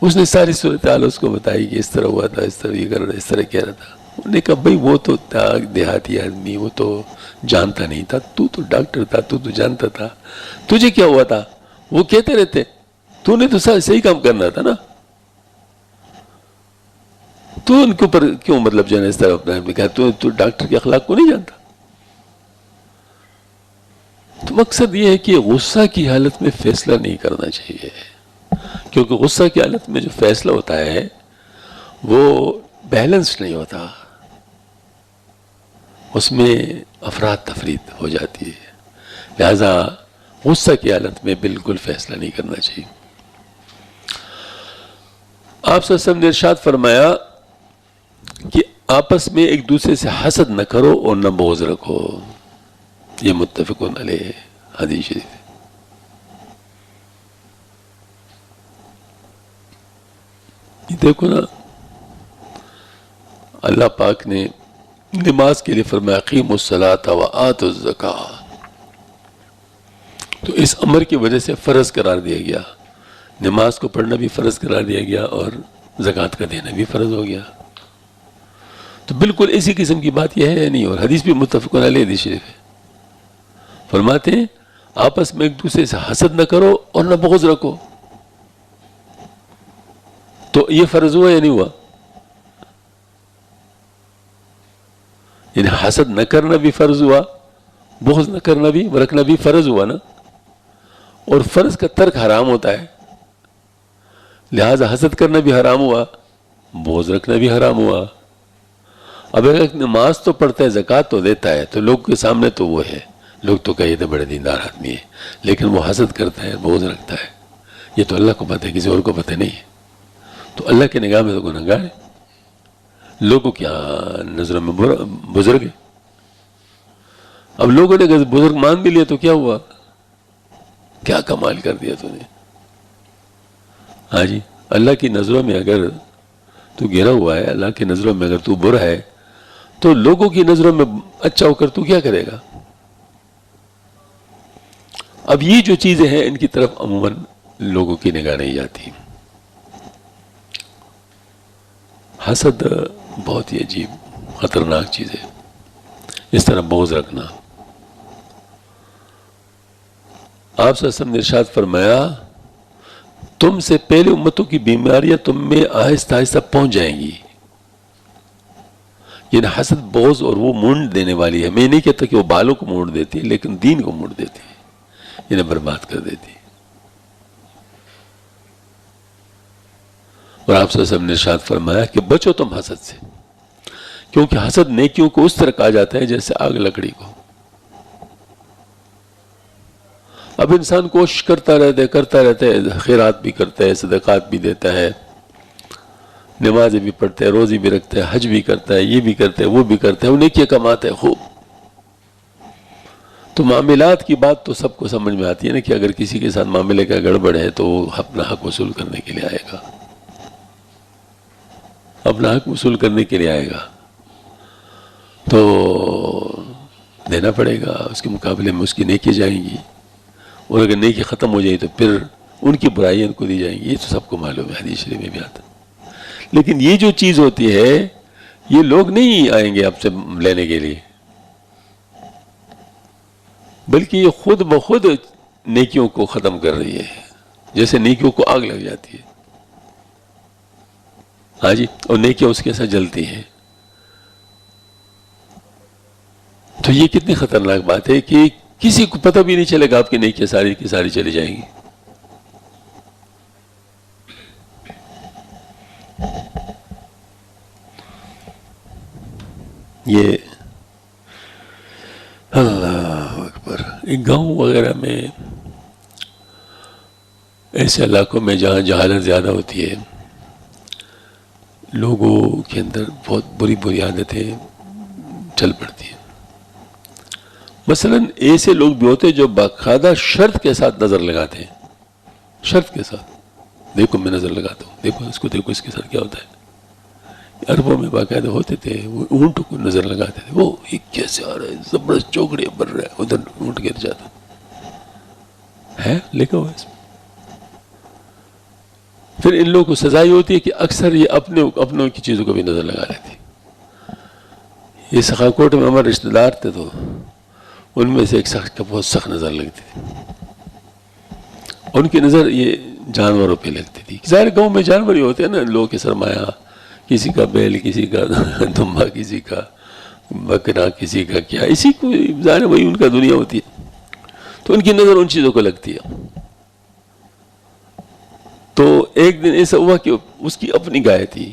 اس نے ساری صورتحال اس کو بتائی کہ اس طرح ہوا تھا، اس طرح یہ کر رہا، اس طرح کہہ رہا تھا. انہوں نے کہا بھائی وہ تو تھا دیہاتی آدمی، وہ تو جانتا نہیں تھا، تو ڈاکٹر تھا، تو جانتا تھا. تجھے کیا ہوا تھا؟ وہ کہتے رہتے، تو نے تو صحیح کام کرنا تھا نا. تو ان کے اوپر کیوں مطلب جو ہے اس طرح اپنا کہا تو ڈاکٹر کے اخلاق کو نہیں جانتا. تو مقصد یہ ہے کہ غصہ کی حالت میں فیصلہ نہیں کرنا چاہیے، کیونکہ غصہ کی حالت میں جو فیصلہ ہوتا ہے وہ بیلنس نہیں ہوتا، اس میں افراد تفرید ہو جاتی ہے. لہذا غصہ کی حالت میں بالکل فیصلہ نہیں کرنا چاہیے. آپ صلی اللہ علیہ وسلم نے ارشاد فرمایا کہ آپس میں ایک دوسرے سے حسد نہ کرو اور نہ بغض رکھو. یہ متفقون علیہ حدیث شریف ہے. یہ دیکھو نا، اللہ پاک نے نماز کے لیے فرمایا اقیموا الصلاۃ وآتوا الزکاۃ. تو اس امر کی وجہ سے فرض قرار دیا گیا، نماز کو پڑھنا بھی فرض قرار دیا گیا اور زکوٰۃ کا دینا بھی فرض ہو گیا. تو بالکل اسی قسم کی بات یہ ہے نہیں، اور حدیث بھی متفقون علیہ حدیث شریف ہے. فرماتے ہیں آپس میں ایک دوسرے سے حسد نہ کرو اور نہ بغض رکھو. تو یہ فرض ہوا یا نہیں ہوا؟ یعنی حسد نہ کرنا بھی فرض ہوا، بغض نہ کرنا بھی رکھنا بھی فرض ہوا نا. اور فرض کا ترک حرام ہوتا ہے، لہذا حسد کرنا بھی حرام ہوا، بغض رکھنا بھی حرام ہوا. اب ایک نماز تو پڑھتا ہے، زکوٰۃ تو دیتا ہے، تو لوگ کے سامنے تو وہ ہے، لوگ تو کہتے ہیں بڑے دیندار آدمی ہے، لیکن وہ حسد کرتا ہے، بغض رکھتا ہے. یہ تو اللہ کو پتہ ہے، کسی اور کو پتہ نہیں ہے. تو اللہ کی نگاہ میں تو گنہگار ہے. لوگوں کی نظروں میں بزرگ ہے. اب لوگوں نے اگر بزرگ مان بھی لیا تو کیا ہوا؟ کیا کمال کر دیا تو نے. ہاں جی، اللہ کی نظروں میں اگر تو گرا ہوا ہے، اللہ کی نظروں میں اگر تو برا ہے، تو لوگوں کی نظروں میں اچھا ہو کر تو کیا کرے گا؟ اب یہ جو چیزیں ہیں ان کی طرف عموماً لوگوں کی نگاہ نہیں جاتی. حسد بہت ہی عجیب خطرناک چیز ہے. اس طرح بغض رکھنا. آپ صلی اللہ علیہ وسلم نے ارشاد فرمایا تم سے پہلے امتوں کی بیماریاں تم میں آہستہ آہستہ پہنچ جائیں گی. یعنی حسد بغض اور وہ مونڈ دینے والی ہے. میں نہیں کہتا کہ وہ بالوں کو مونڈ دیتی ہے، لیکن دین کو مونڈ دیتی ہے، انہیں برباد کر دیتی ہے. اور آپ صلی اللہ علیہ وسلم نے ارشاد فرمایا کہ بچو تم حسد سے، کیونکہ حسد نیکیوں کو اس طرح کہا جاتا ہے جیسے آگ لکڑی کو. اب انسان کوشش کرتا رہتا ہے، خیرات بھی کرتا ہے، صدقات بھی دیتا ہے، نمازیں بھی پڑھتا ہے، روزی بھی رکھتا ہے، حج بھی کرتا ہے، یہ بھی کرتا ہے، وہ بھی کرتا ہے، وہ نیکیاں کماتا ہے خوب. تو معاملات کی بات تو سب کو سمجھ میں آتی ہے نا کہ اگر کسی کے ساتھ معاملے کا گڑبڑ ہے تو وہ اپنا حق وصول کرنے کے لیے آئے گا، اپنا حق وصول کرنے کے لیے آئے گا تو دینا پڑے گا. اس کے مقابلے میں اس کی نیکی جائیں گی، اور اگر نیکی ختم ہو جائے تو پھر ان کی برائیاں ان کو دی جائیں گی. یہ تو سب کو معلوم ہے، حدیث شریف میں بھی آتا. لیکن یہ جو چیز ہوتی ہے یہ لوگ نہیں آئیں گے آپ سے لینے کے لیے، بلکہ یہ خود بخود نیکیوں کو ختم کر رہی ہے، جیسے نیکیوں کو آگ لگ جاتی ہے. ہاں جی، اور نیکیاں اس کے ساتھ جلتی ہیں. تو یہ کتنی خطرناک بات ہے کہ کسی کو پتہ بھی نہیں چلے گا آپ کی نیکیاں ساری کی ساری چلی جائیں گی. یہ اللہ اکبر. گاؤں وغیرہ میں، ایسے علاقوں میں جہاں جہالت زیادہ ہوتی ہے، لوگوں کے اندر بہت بری بری عادتیں چل پڑتی ہیں. مثلاً ایسے لوگ بھی ہوتے ہیں جو باقاعدہ شرط کے ساتھ نظر لگاتے ہیں، شرط کے ساتھ. دیکھو میں نظر لگاتا ہوں، دیکھو اس کو، دیکھو اس کے ساتھ کیا ہوتا ہے. عربوں میں باقاعدہ ہوتے تھے، وہ اونٹ کو نظر لگاتے تھے. وہ یہ کیسے آ رہا ہے، زبردست چوکڑے بن رہا ہے، ادھر اونٹ گر جاتا ہے، لکھا ہوا اس میں. پھر ان لوگوں کو سزا یہ ہوتی ہے کہ اکثر یہ اپنوں کی چیزوں کو بھی نظر لگا لیتے. یہ سخاکوٹ میں ہمارے رشتہ دار تھے، تو ان میں سے ایک شخص کا بہت سخت نظر لگتی تھی. ان کی نظر یہ جانوروں پہ لگتی تھی. ظاہر گاؤں میں جانور ہی ہوتے ہیں نا، لوگوں کے سرمایہ، کسی کا بیل، کسی کا دمبا، کسی کا بکرا، کسی کا کیا، اسی کو ظاہر وہی ان کا دنیا ہوتی ہے. تو ان کی نظر ان چیزوں کو لگتی ہے. تو ایک دن ایسا ہوا کہ اس کی اپنی گائے تھی،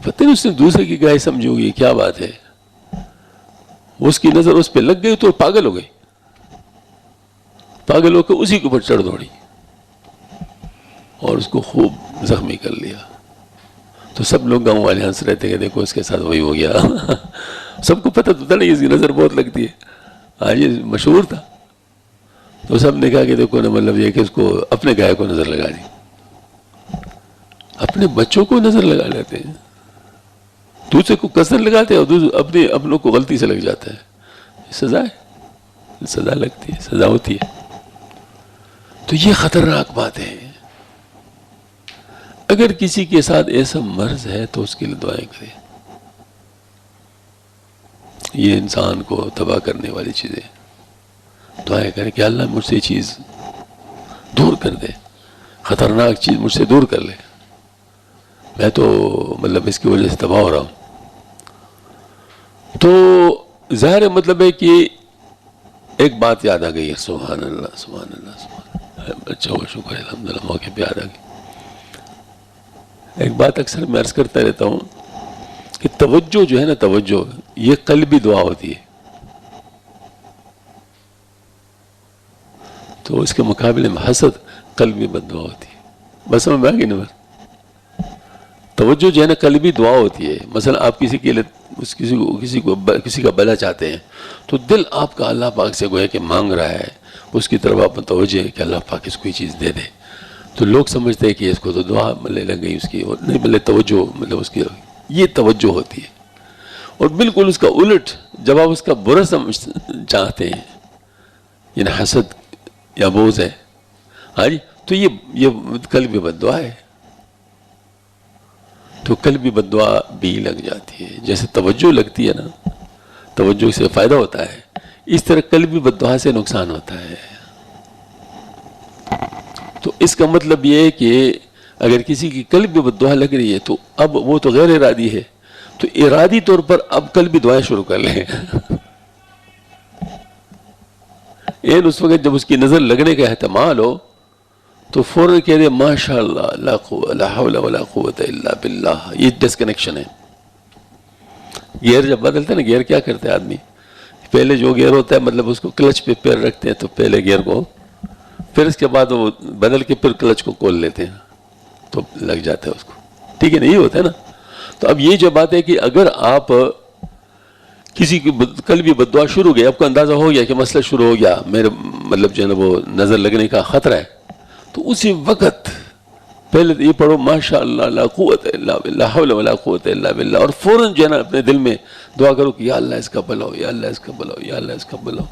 پتہ نہیں اس نے دوسرے کی گائے سمجھی ہوگی کیا بات ہے، اس کی نظر اس پہ لگ گئی تو پاگل ہو گئی. پاگل ہو کے اسی کے اوپر چڑھ دوڑی اور اس کو خوب زخمی کر لیا. تو سب لوگ گاؤں والے ہنس رہے تھے کہ دیکھو اس کے ساتھ وہی ہو گیا. سب کو پتہ تو تھا نہیں اس کی نظر بہت لگتی ہے. آج یہ مشہور تھا. تو سب نے کہا کہ دیکھو نا، مطلب یہ کہ اس کو اپنے گائے کو نظر لگا دی. اپنے بچوں کو نظر لگا لیتے ہیں، دوسرے کو کسر لگاتے ہیں، اور اپنوں کو غلطی سے لگ جاتا ہے. سزا ہے، سزا لگتی ہے، سزا ہوتی ہے. تو یہ خطرناک بات ہے. اگر کسی کے ساتھ ایسا مرض ہے تو اس کے لیے دعائیں کریں. یہ انسان کو تباہ کرنے والی چیزیں، دعائیں کریں کہ اللہ مجھ سے یہ چیز دور کر دے، خطرناک چیز مجھ سے دور کر لے، میں تو مطلب اس کی وجہ سے تباہ ہو رہا ہوں. تو ظاہر مطلب ہے کہ ایک بات یاد آ گئی ہے. سبحان اللہ، سبحان اللہ، سبحان اللہ. اچھا ہوا، شکر ہے، الحمدللہ موقع پہ یاد آ گئی. ایک بات اکثر میں عرض کرتا رہتا ہوں کہ توجہ جو ہے نا، توجہ یہ قلبی دعا ہوتی ہے. تو اس کے مقابلے میں حسد قلبی بد دعا ہوتی ہے. بس سمجھ میں آ گئی نا. توجہ جو ہے نا قلبی دعا ہوتی ہے. مثلا آپ کسی کے لیے کسی کا بھلا چاہتے ہیں تو دل آپ کا اللہ پاک سے گویا کہ مانگ رہا ہے، اس کی طرف آپ متوجہ ہے کہ اللہ پاک اس کو یہ چیز دے دے. تو لوگ سمجھتے ہیں کہ اس کو تو دعا ملنے لگ گئی اس کی، اور نہیں ملے توجہ مطلب اس کی. یہ توجہ ہوتی ہے. اور بالکل اس کا الٹ جب آپ اس کا برا چاہتے ہیں، یعنی حسد یا بغض ہے، ہاں جی، تو یہ قلبی بد دعا ہے. تو قلبی بد دعا بھی لگ جاتی ہے. جیسے توجہ لگتی ہے نا، توجہ سے فائدہ ہوتا ہے، اس طرح قلبی بد دعا سے نقصان ہوتا ہے۔ تو اس کا مطلب یہ ہے کہ اگر کسی کی قلب میں بد دعا لگ رہی ہے تو اب وہ تو غیر ارادی ہے، تو ارادی طور پر اب قلبی دعائیں شروع کر لیں۔ اس وقت جب اس کی نظر لگنے کا احتمال ہو تو فوراً کہہ دے ماشاء اللہ لا حول ولا قوت الا باللہ۔ یہ ڈسکنیکشن ہے۔ گیئر جب بدلتے ہیں نا، گیئر کیا کرتے ہیں آدمی، پہلے جو گیئر ہوتا ہے مطلب اس کو کلچ پہ پیر رکھتے ہیں، تو پہلے گیئر کو، پھر اس کے بعد وہ بدل کے پھر کلچ کو کھول لیتے ہیں تو لگ جاتا ہے اس کو، ٹھیک ہے نا، یہ ہوتا ہے نا۔ تو اب یہ جو بات ہے کہ اگر آپ کسی کی قلبی بد دعا شروع ہو گئی، آپ کو اندازہ ہو گیا کہ مسئلہ شروع ہو گیا، میرے مطلب جو ہے نا وہ نظر لگنے کا خطرہ ہے، تو اسی وقت پہلے یہ پڑھو ماشاء اللہ لا قوت الا باللہ، لا حول ولا قوت الا باللہ، اور فوراً جو ہے نا اپنے دل میں دعا کرو کہ یا اللہ اس کا بھلا ہو، یا اللہ اس کا بھلا ہو، یا اللہ اس کا بھلا ہو،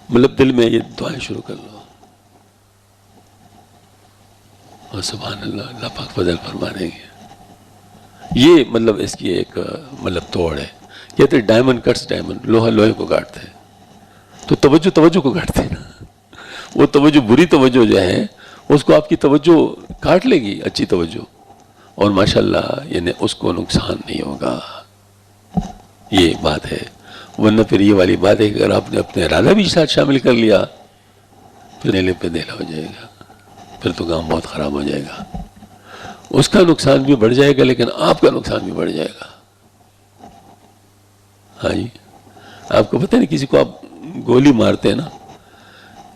مطلب دل میں یہ دعائیں شروع کر لو، اور سبحان اللہ، اللہ پاک فضل فرما دیں گے۔ یہ مطلب اس کی ایک مطلب توڑ ہے۔ کہتے ہیں ڈائمنڈ کٹس ڈائمنڈ، لوہا لوہے کو کاٹتے ہیں، تو توجہ کو کاٹتے ہیں نا، وہ توجہ بری توجہ جو ہے اس کو آپ کی توجہ کاٹ لے گی اچھی توجہ، اور ماشاءاللہ یعنی اس کو نقصان نہیں ہوگا، یہ بات ہے۔ ورنہ پھر یہ والی بات ہے کہ اگر آپ نے اپنے ارادہ بھی ساتھ شامل کر لیا پھر نیلے پہ دیلا ہو جائے گا، پھر تو کام بہت خراب ہو جائے گا، اس کا نقصان بھی بڑھ جائے گا لیکن آپ کا نقصان بھی بڑھ جائے گا۔ ہاں جی، آپ کو پتہ نہیں کسی کو آپ گولی مارتے ہیں نا،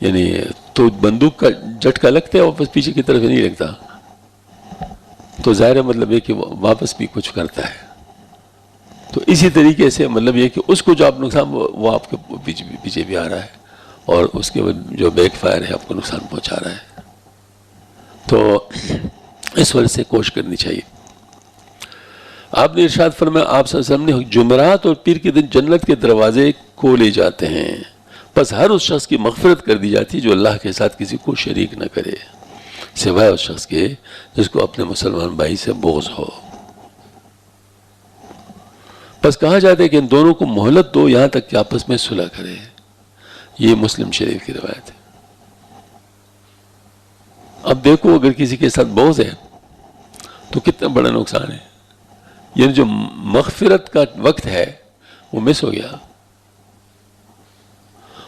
یعنی تو بندوق کا جھٹکا لگتا ہے، واپس پیچھے کی طرف نہیں لگتا، تو ظاہر ہے مطلب یہ کہ واپس بھی کچھ کرتا ہے۔ تو اسی طریقے سے مطلب یہ کہ اس کو جو آپ نقصان وہ آپ کے پیچھے بھی آ رہا ہے، اور اس کے جو بیک فائر ہے آپ کو نقصان پہنچا رہا ہے۔ تو اس وجہ سے کوشش کرنی چاہیے۔ آپ نے ارشاد فرمایا، آپ صلی اللہ علیہ وسلم نے جمعرات اور پیر کے دن جنت کے دروازے کھولے جاتے ہیں، بس ہر اس شخص کی مغفرت کر دی جاتی ہے جو اللہ کے ساتھ کسی کو شریک نہ کرے، سوائے اس شخص کے جس کو اپنے مسلمان بھائی سے بغض ہو۔ بس کہا جاتا ہے کہ ان دونوں کو مہلت دو یہاں تک کہ آپس میں صلح کرے۔ یہ مسلم شریف کی روایت ہے۔ اب دیکھو اگر کسی کے ساتھ بغض ہے تو کتنا بڑا نقصان ہے، یعنی جو مغفرت کا وقت ہے وہ مس ہو گیا۔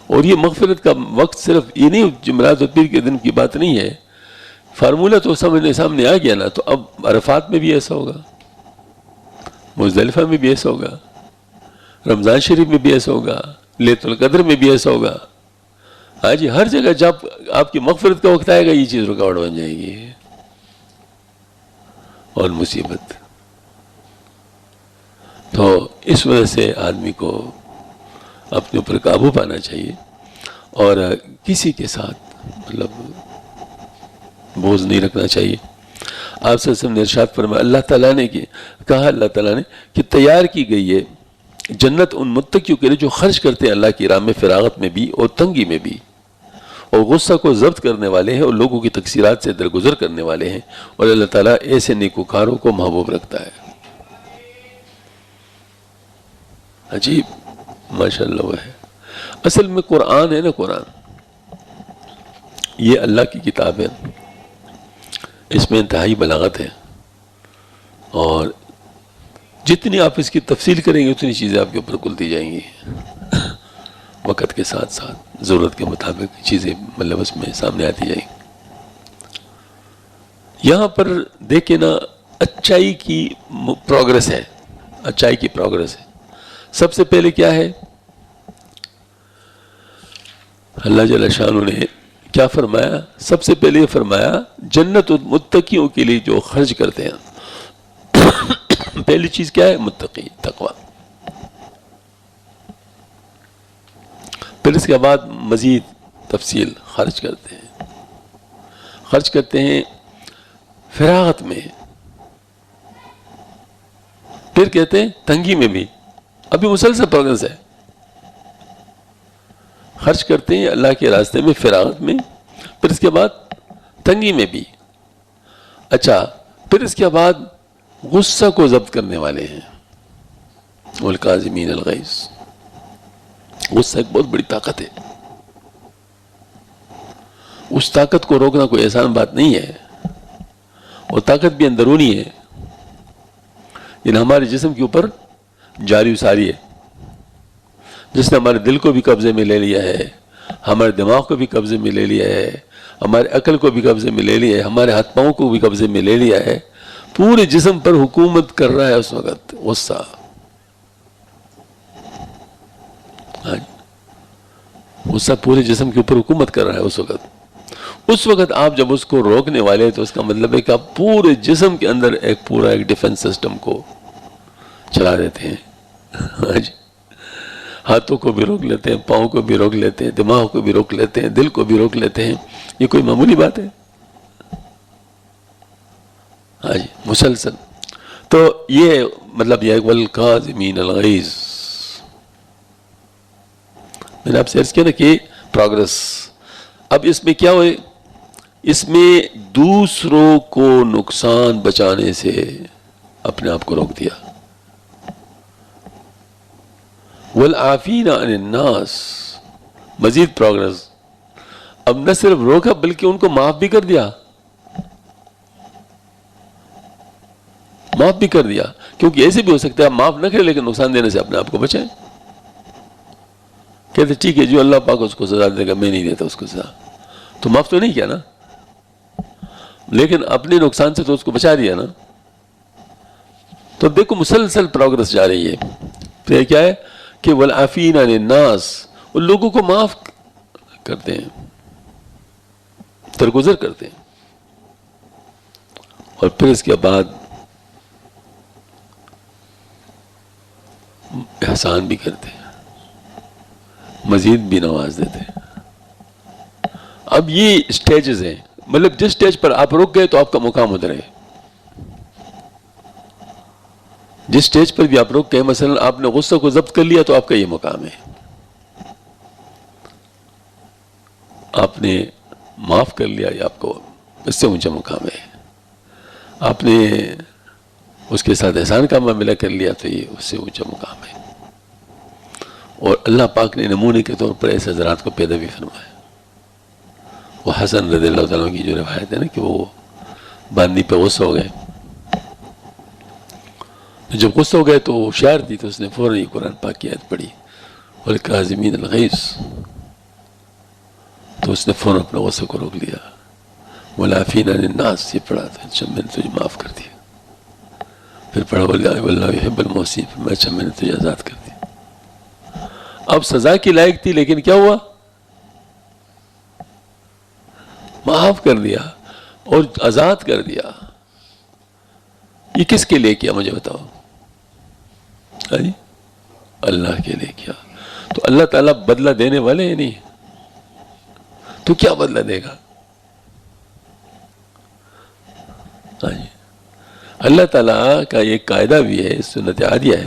اور یہ مغفرت کا وقت صرف یہ نہیں جمعرات و پیر کے دن کی بات نہیں ہے، فارمولہ تو سامنے آ گیا نا، تو اب عرفات میں بھی ایسا ہوگا، مزدلفہ میں بھی ایسا ہوگا، رمضان شریف میں بھی ایسا ہوگا، لیلۃ القدر میں بھی ایسا ہوگا۔ ہاں جی، ہر جگہ جب آپ کی مغفرت کا وقت آئے گا یہ چیز رکاوٹ بن جائے گی اور مصیبت۔ تو اس وجہ سے آدمی کو اپنے اوپر قابو پانا چاہیے، اور کسی کے ساتھ مطلب بغض نہیں رکھنا چاہیے۔ آپ صلی اللہ علیہ وسلم نے ارشاد فرمایا، اللہ تعالیٰ نے کہا اللہ تعالیٰ نے کہ تیار کی گئی ہے جنت ان متقیوں کے لیے جو خرچ کرتے ہیں اللہ کی راہ میں، فراغت میں بھی اور تنگی میں بھی، اور غصہ کو ضبط کرنے والے ہیں اور لوگوں کی تقصیرات سے درگزر کرنے والے ہیں، اور اللہ تعالیٰ ایسے نیکوکاروں کو محبوب رکھتا ہے۔ عجیب، ماشاءاللہ وہ ہے۔ اصل میں قرآن ہے نا، قرآن یہ اللہ کی کتاب ہے، اس میں انتہائی بلاغت ہے، اور جتنی آپ اس کی تفصیل کریں گے اتنی چیزیں آپ کے اوپر کھلتی جائیں گی، وقت کے ساتھ ساتھ ضرورت کے مطابق چیزیں مطلب اس میں سامنے آتی جائیں گی۔ یہاں پر دیکھیں نا، اچائی کی پروگرس ہے، اچائی کی پروگرس ہے۔ سب سے پہلے کیا ہے، اللہ جل شانہ نے کیا فرمایا؟ سب سے پہلے یہ فرمایا جنت متقیوں کے لیے جو خرچ کرتے ہیں۔ پہلی چیز کیا ہے؟ متقی، تقوی۔ پھر اس کے بعد مزید تفصیل، خرچ کرتے ہیں فراغت میں، پھر کہتے ہیں تنگی میں بھی، ابھی مسلسل پروگرس ہے۔ خرچ کرتے ہیں اللہ کے راستے میں فراغت میں، پھر اس کے بعد تنگی میں بھی۔ اچھا، پھر اس کے بعد غصہ کو ضبط کرنے والے ہیں، والکاظمین الغیظ۔ غصہ ایک بہت بڑی طاقت ہے. اس طاقت کو روکنا کوئی آسان بات نہیں ہے. وہ طاقت بھی اندرونی ہے، یعنی ہمارے جسم کے اوپر جاری و ساری ہے، جس نے ہمارے دل کو بھی قبضے میں لے لیا ہے، ہمارے دماغ کو بھی قبضے میں لے لیا ہے، ہمارے عقل کو بھی قبضے میں لے لیا ہے، ہمارے ہاتھ پاؤں کو بھی قبضے میں لے لیا ہے. پورے جسم پر حکومت کر رہا ہے اس وقت غصہ. غصہ پورے جسم کے اوپر حکومت کر رہا ہے اس وقت. اس وقت آپ جب اس کو روکنے والے تو اس کا مطلب ہے کہ آپ پورے جسم کے اندر ایک ڈیفنس سسٹم کو چلا دیتے ہیں. ہاتھوں کو بھی روک لیتے ہیں، پاؤں کو بھی روک لیتے ہیں، دماغ کو بھی روک لیتے ہیں، دل کو بھی روک لیتے ہیں. یہ کوئی معمولی بات ہے؟ ہاں جی، مسلسل. تو یہ مطلب یہ والکاظمین الغیظ، میں نے آپ سے عرض کیا نا کہ پروگرس. اب اس میں کیا ہوئے؟ اس میں دوسروں کو نقصان بچانے سے اپنے آپ کو روک دیا. والعافین عن الناس، مزید پروگرس. اب نہ صرف روکا بلکہ ان کو معاف بھی کر دیا. معاف بھی کر دیا، کیونکہ ایسے بھی ہو سکتا ہے آپ معاف نہ کریں لیکن نقصان دینے سے اپنے آپ کو بچائیں. کہتے ٹھیک ہے جو اللہ پاک اس کو سزا دے گا، میں نہیں دیتا اس کو سزا. تو معاف تو نہیں کیا نا، لیکن اپنے نقصان سے تو اس کو بچا دیا نا. تو دیکھو مسلسل پروگرس جا رہی ہے. پھر کیا ہے کہ والعافین عن الناس، ان لوگوں کو معاف کرتے ہیں، درگزر کرتے ہیں. اور پھر اس کے بعد احسان بھی کرتے ہیں، مزید بھی نواز دیتے ہیں. اب یہ سٹیجز ہیں، مطلب جس سٹیج پر آپ رک گئے تو آپ کا مقام ادھر ہے. جس سٹیج پر بھی آپ رک گئے، مثلا آپ نے غصہ کو ضبط کر لیا تو آپ کا یہ مقام ہے. آپ نے معاف کر لیا، یہ آپ کو اس سے اونچا مقام ہے. آپ نے اس کے ساتھ احسان کا معاملہ کر لیا تو یہ اس سے اونچا مقام ہے. اور اللہ پاک نے نمونے کے طور پر ایسے حضرات کو پیدا بھی فرمایا. وہ حسن رضی اللہ تعالیٰ کی جو روایت ہے نا کہ وہ باندی پہ غصہ ہو گئے. جب غصہ ہو گئے تو ہوشیار تھی تو اس نے فوراً یہ قرآن پاک کی آیت پڑھی والکاظمین الغیظ. تو اس نے فوراً اپنا غصہ کو روک لیا. والعافین عن الناس یہ پڑھا تھا، اچھا میں نے تجھے معاف کر دیا. پھر پڑھا واللہ یحب المحسنین، پھر اچھا میں نے تجھے آزاد کر دیا. اب سزا کی لائق تھی لیکن کیا ہوا؟ معاف کر دیا اور آزاد کر دیا. یہ کس کے لیے کیا مجھے بتاؤ؟ اللہ کے لیے کیا. تو اللہ تعالیٰ بدلہ دینے والے ہیں نہیں، تو کیا بدلہ دے گا؟ اللہ تعالیٰ کا ایک قاعدہ بھی ہے، سنت عادیہ ہے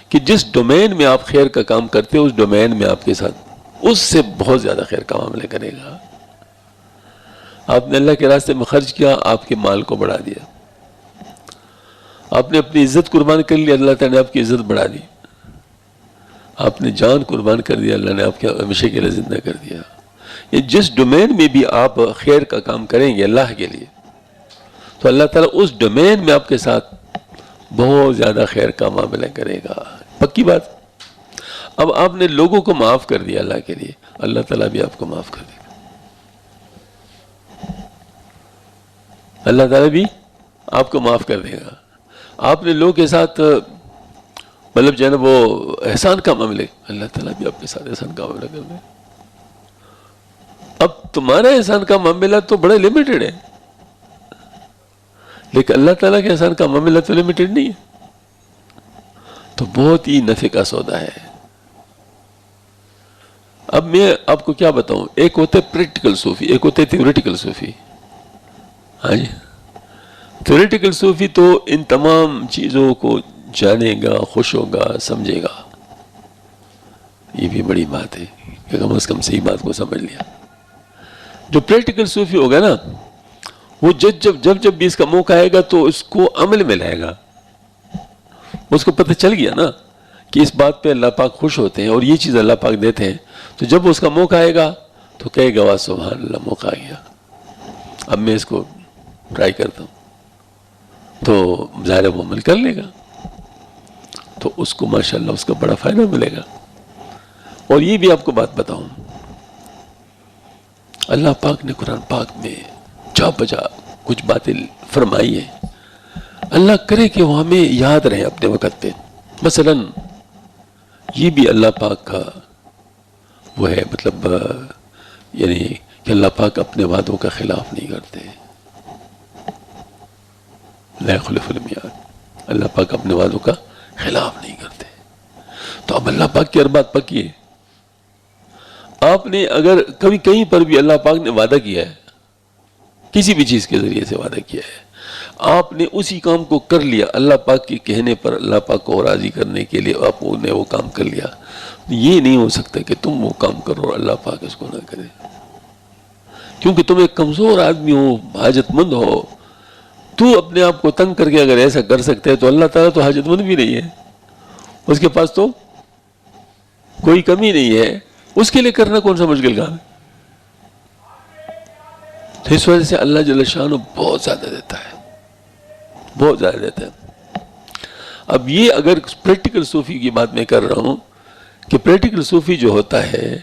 کہ جس ڈومین میں آپ خیر کا کام کرتے ہو اس ڈومین میں آپ کے ساتھ اس سے بہت زیادہ خیر کا معاملہ کرے گا. آپ نے اللہ کے راستے میں خرچ کیا، آپ کے مال کو بڑھا دیا. آپ نے اپنی عزت قربان کر لی، اللہ تعالیٰ نے آپ کی عزت بڑھا دی. آپ نے جان قربان کر دیا، اللہ نے آپ کے ہمیشہ کے لیے زندہ کر دیا. یہ جس ڈومین میں بھی آپ خیر کا کام کریں گے اللہ کے لیے تو اللہ تعالیٰ اس ڈومین میں آپ کے ساتھ بہت زیادہ خیر کا معاملہ کرے گا. پکی بات. اب آپ نے لوگوں کو معاف کر دیا اللہ کے لیے، اللہ تعالیٰ بھی آپ کو معاف کر دے گا. اللہ تعالیٰ بھی آپ کو معاف کر دے گا. آپ نے لوگوں کے ساتھ مطلب جو ہے نا وہ احسان کا معاملہ، اللہ تعالیٰ بھی آپ کے ساتھ احسان کا معاملہ کر دے. اب تمہارا احسان کا معاملہ تو بڑا لمیٹڈ ہے لیکن اللہ تعالیٰ کے احسان کا معاملہ تو لمیٹڈ نہیں ہے. تو بہت ہی نفع کا سودا ہے. اب میں آپ کو کیا بتاؤں، ایک ہوتا ہے پریکٹیکل صوفی، ایک ہوتا ہے تھیوریٹیکل صوفی. ہاں جی، تھیوریٹیکل صوفی تو ان تمام چیزوں کو جانے گا، خوش ہوگا، سمجھے گا. یہ بھی بڑی بات ہے کہ کم از کم صحیح بات کو سمجھ لیا. جو پریکٹیکل صوفی ہوگا نا وہ جب بھی اس کا موقع آئے گا تو اس کو عمل میں لائے گا. اس کو پتہ چل گیا نا کہ اس بات پہ اللہ پاک خوش ہوتے ہیں اور یہ چیز اللہ پاک دیتے ہیں، تو جب اس کا موقع آئے گا تو کہے گا واہ سبحان اللہ، موقع آ گیا، اب میں اس کو ٹرائی کرتا ہوں، تو ظاہر وہ عمل کر لے گا، تو اس کو ماشاءاللہ اس کا بڑا فائدہ ملے گا۔ اور یہ بھی آپ کو بات بتاؤں، اللہ پاک نے قرآن پاک میں جا بجا کچھ باتیں فرمائی ہیں، اللہ کرے کہ وہ ہمیں یاد رہے اپنے وقت پہ۔ مثلا یہ بھی اللہ پاک کا وہ ہے، مطلب یعنی کہ اللہ پاک اپنے وعدوں کا خلاف نہیں کرتے، لا یخلف المیعاد، اللہ پاک اپنے وعدوں کا خلاف نہیں کرتے۔ تو اب اللہ پاک کی ہر بات پکی ہے۔ آپ نے اگر کبھی کہیں پر بھی اللہ پاک نے وعدہ کیا ہے، کسی بھی چیز کے ذریعے سے وعدہ کیا ہے، آپ نے اسی کام کو کر لیا، اللہ پاک کے کہنے پر اللہ پاک کو راضی کرنے کے لیے آپ نے وہ کام کر لیا، یہ نہیں ہو سکتا کہ تم وہ کام کرو اور اللہ پاک اس کو نہ کرے، کیونکہ تم ایک کمزور آدمی ہو، حاجت مند ہو۔ تو اپنے آپ کو تنگ کر کے اگر ایسا کر سکتے ہیں تو اللہ تعالیٰ تو حاجت مند بھی نہیں ہے، اس کے پاس تو کوئی کمی نہیں ہے، اس کے لیے کرنا کون سا مشکل کام ہے؟ تو اس وجہ سے اللہ جل شانہ بہت زیادہ دیتا ہے، بہت زیادہ دیتا ہے۔ اب یہ اگر پریکٹیکل صوفی کی بات میں کر رہا ہوں کہ پریکٹیکل صوفی جو ہوتا ہے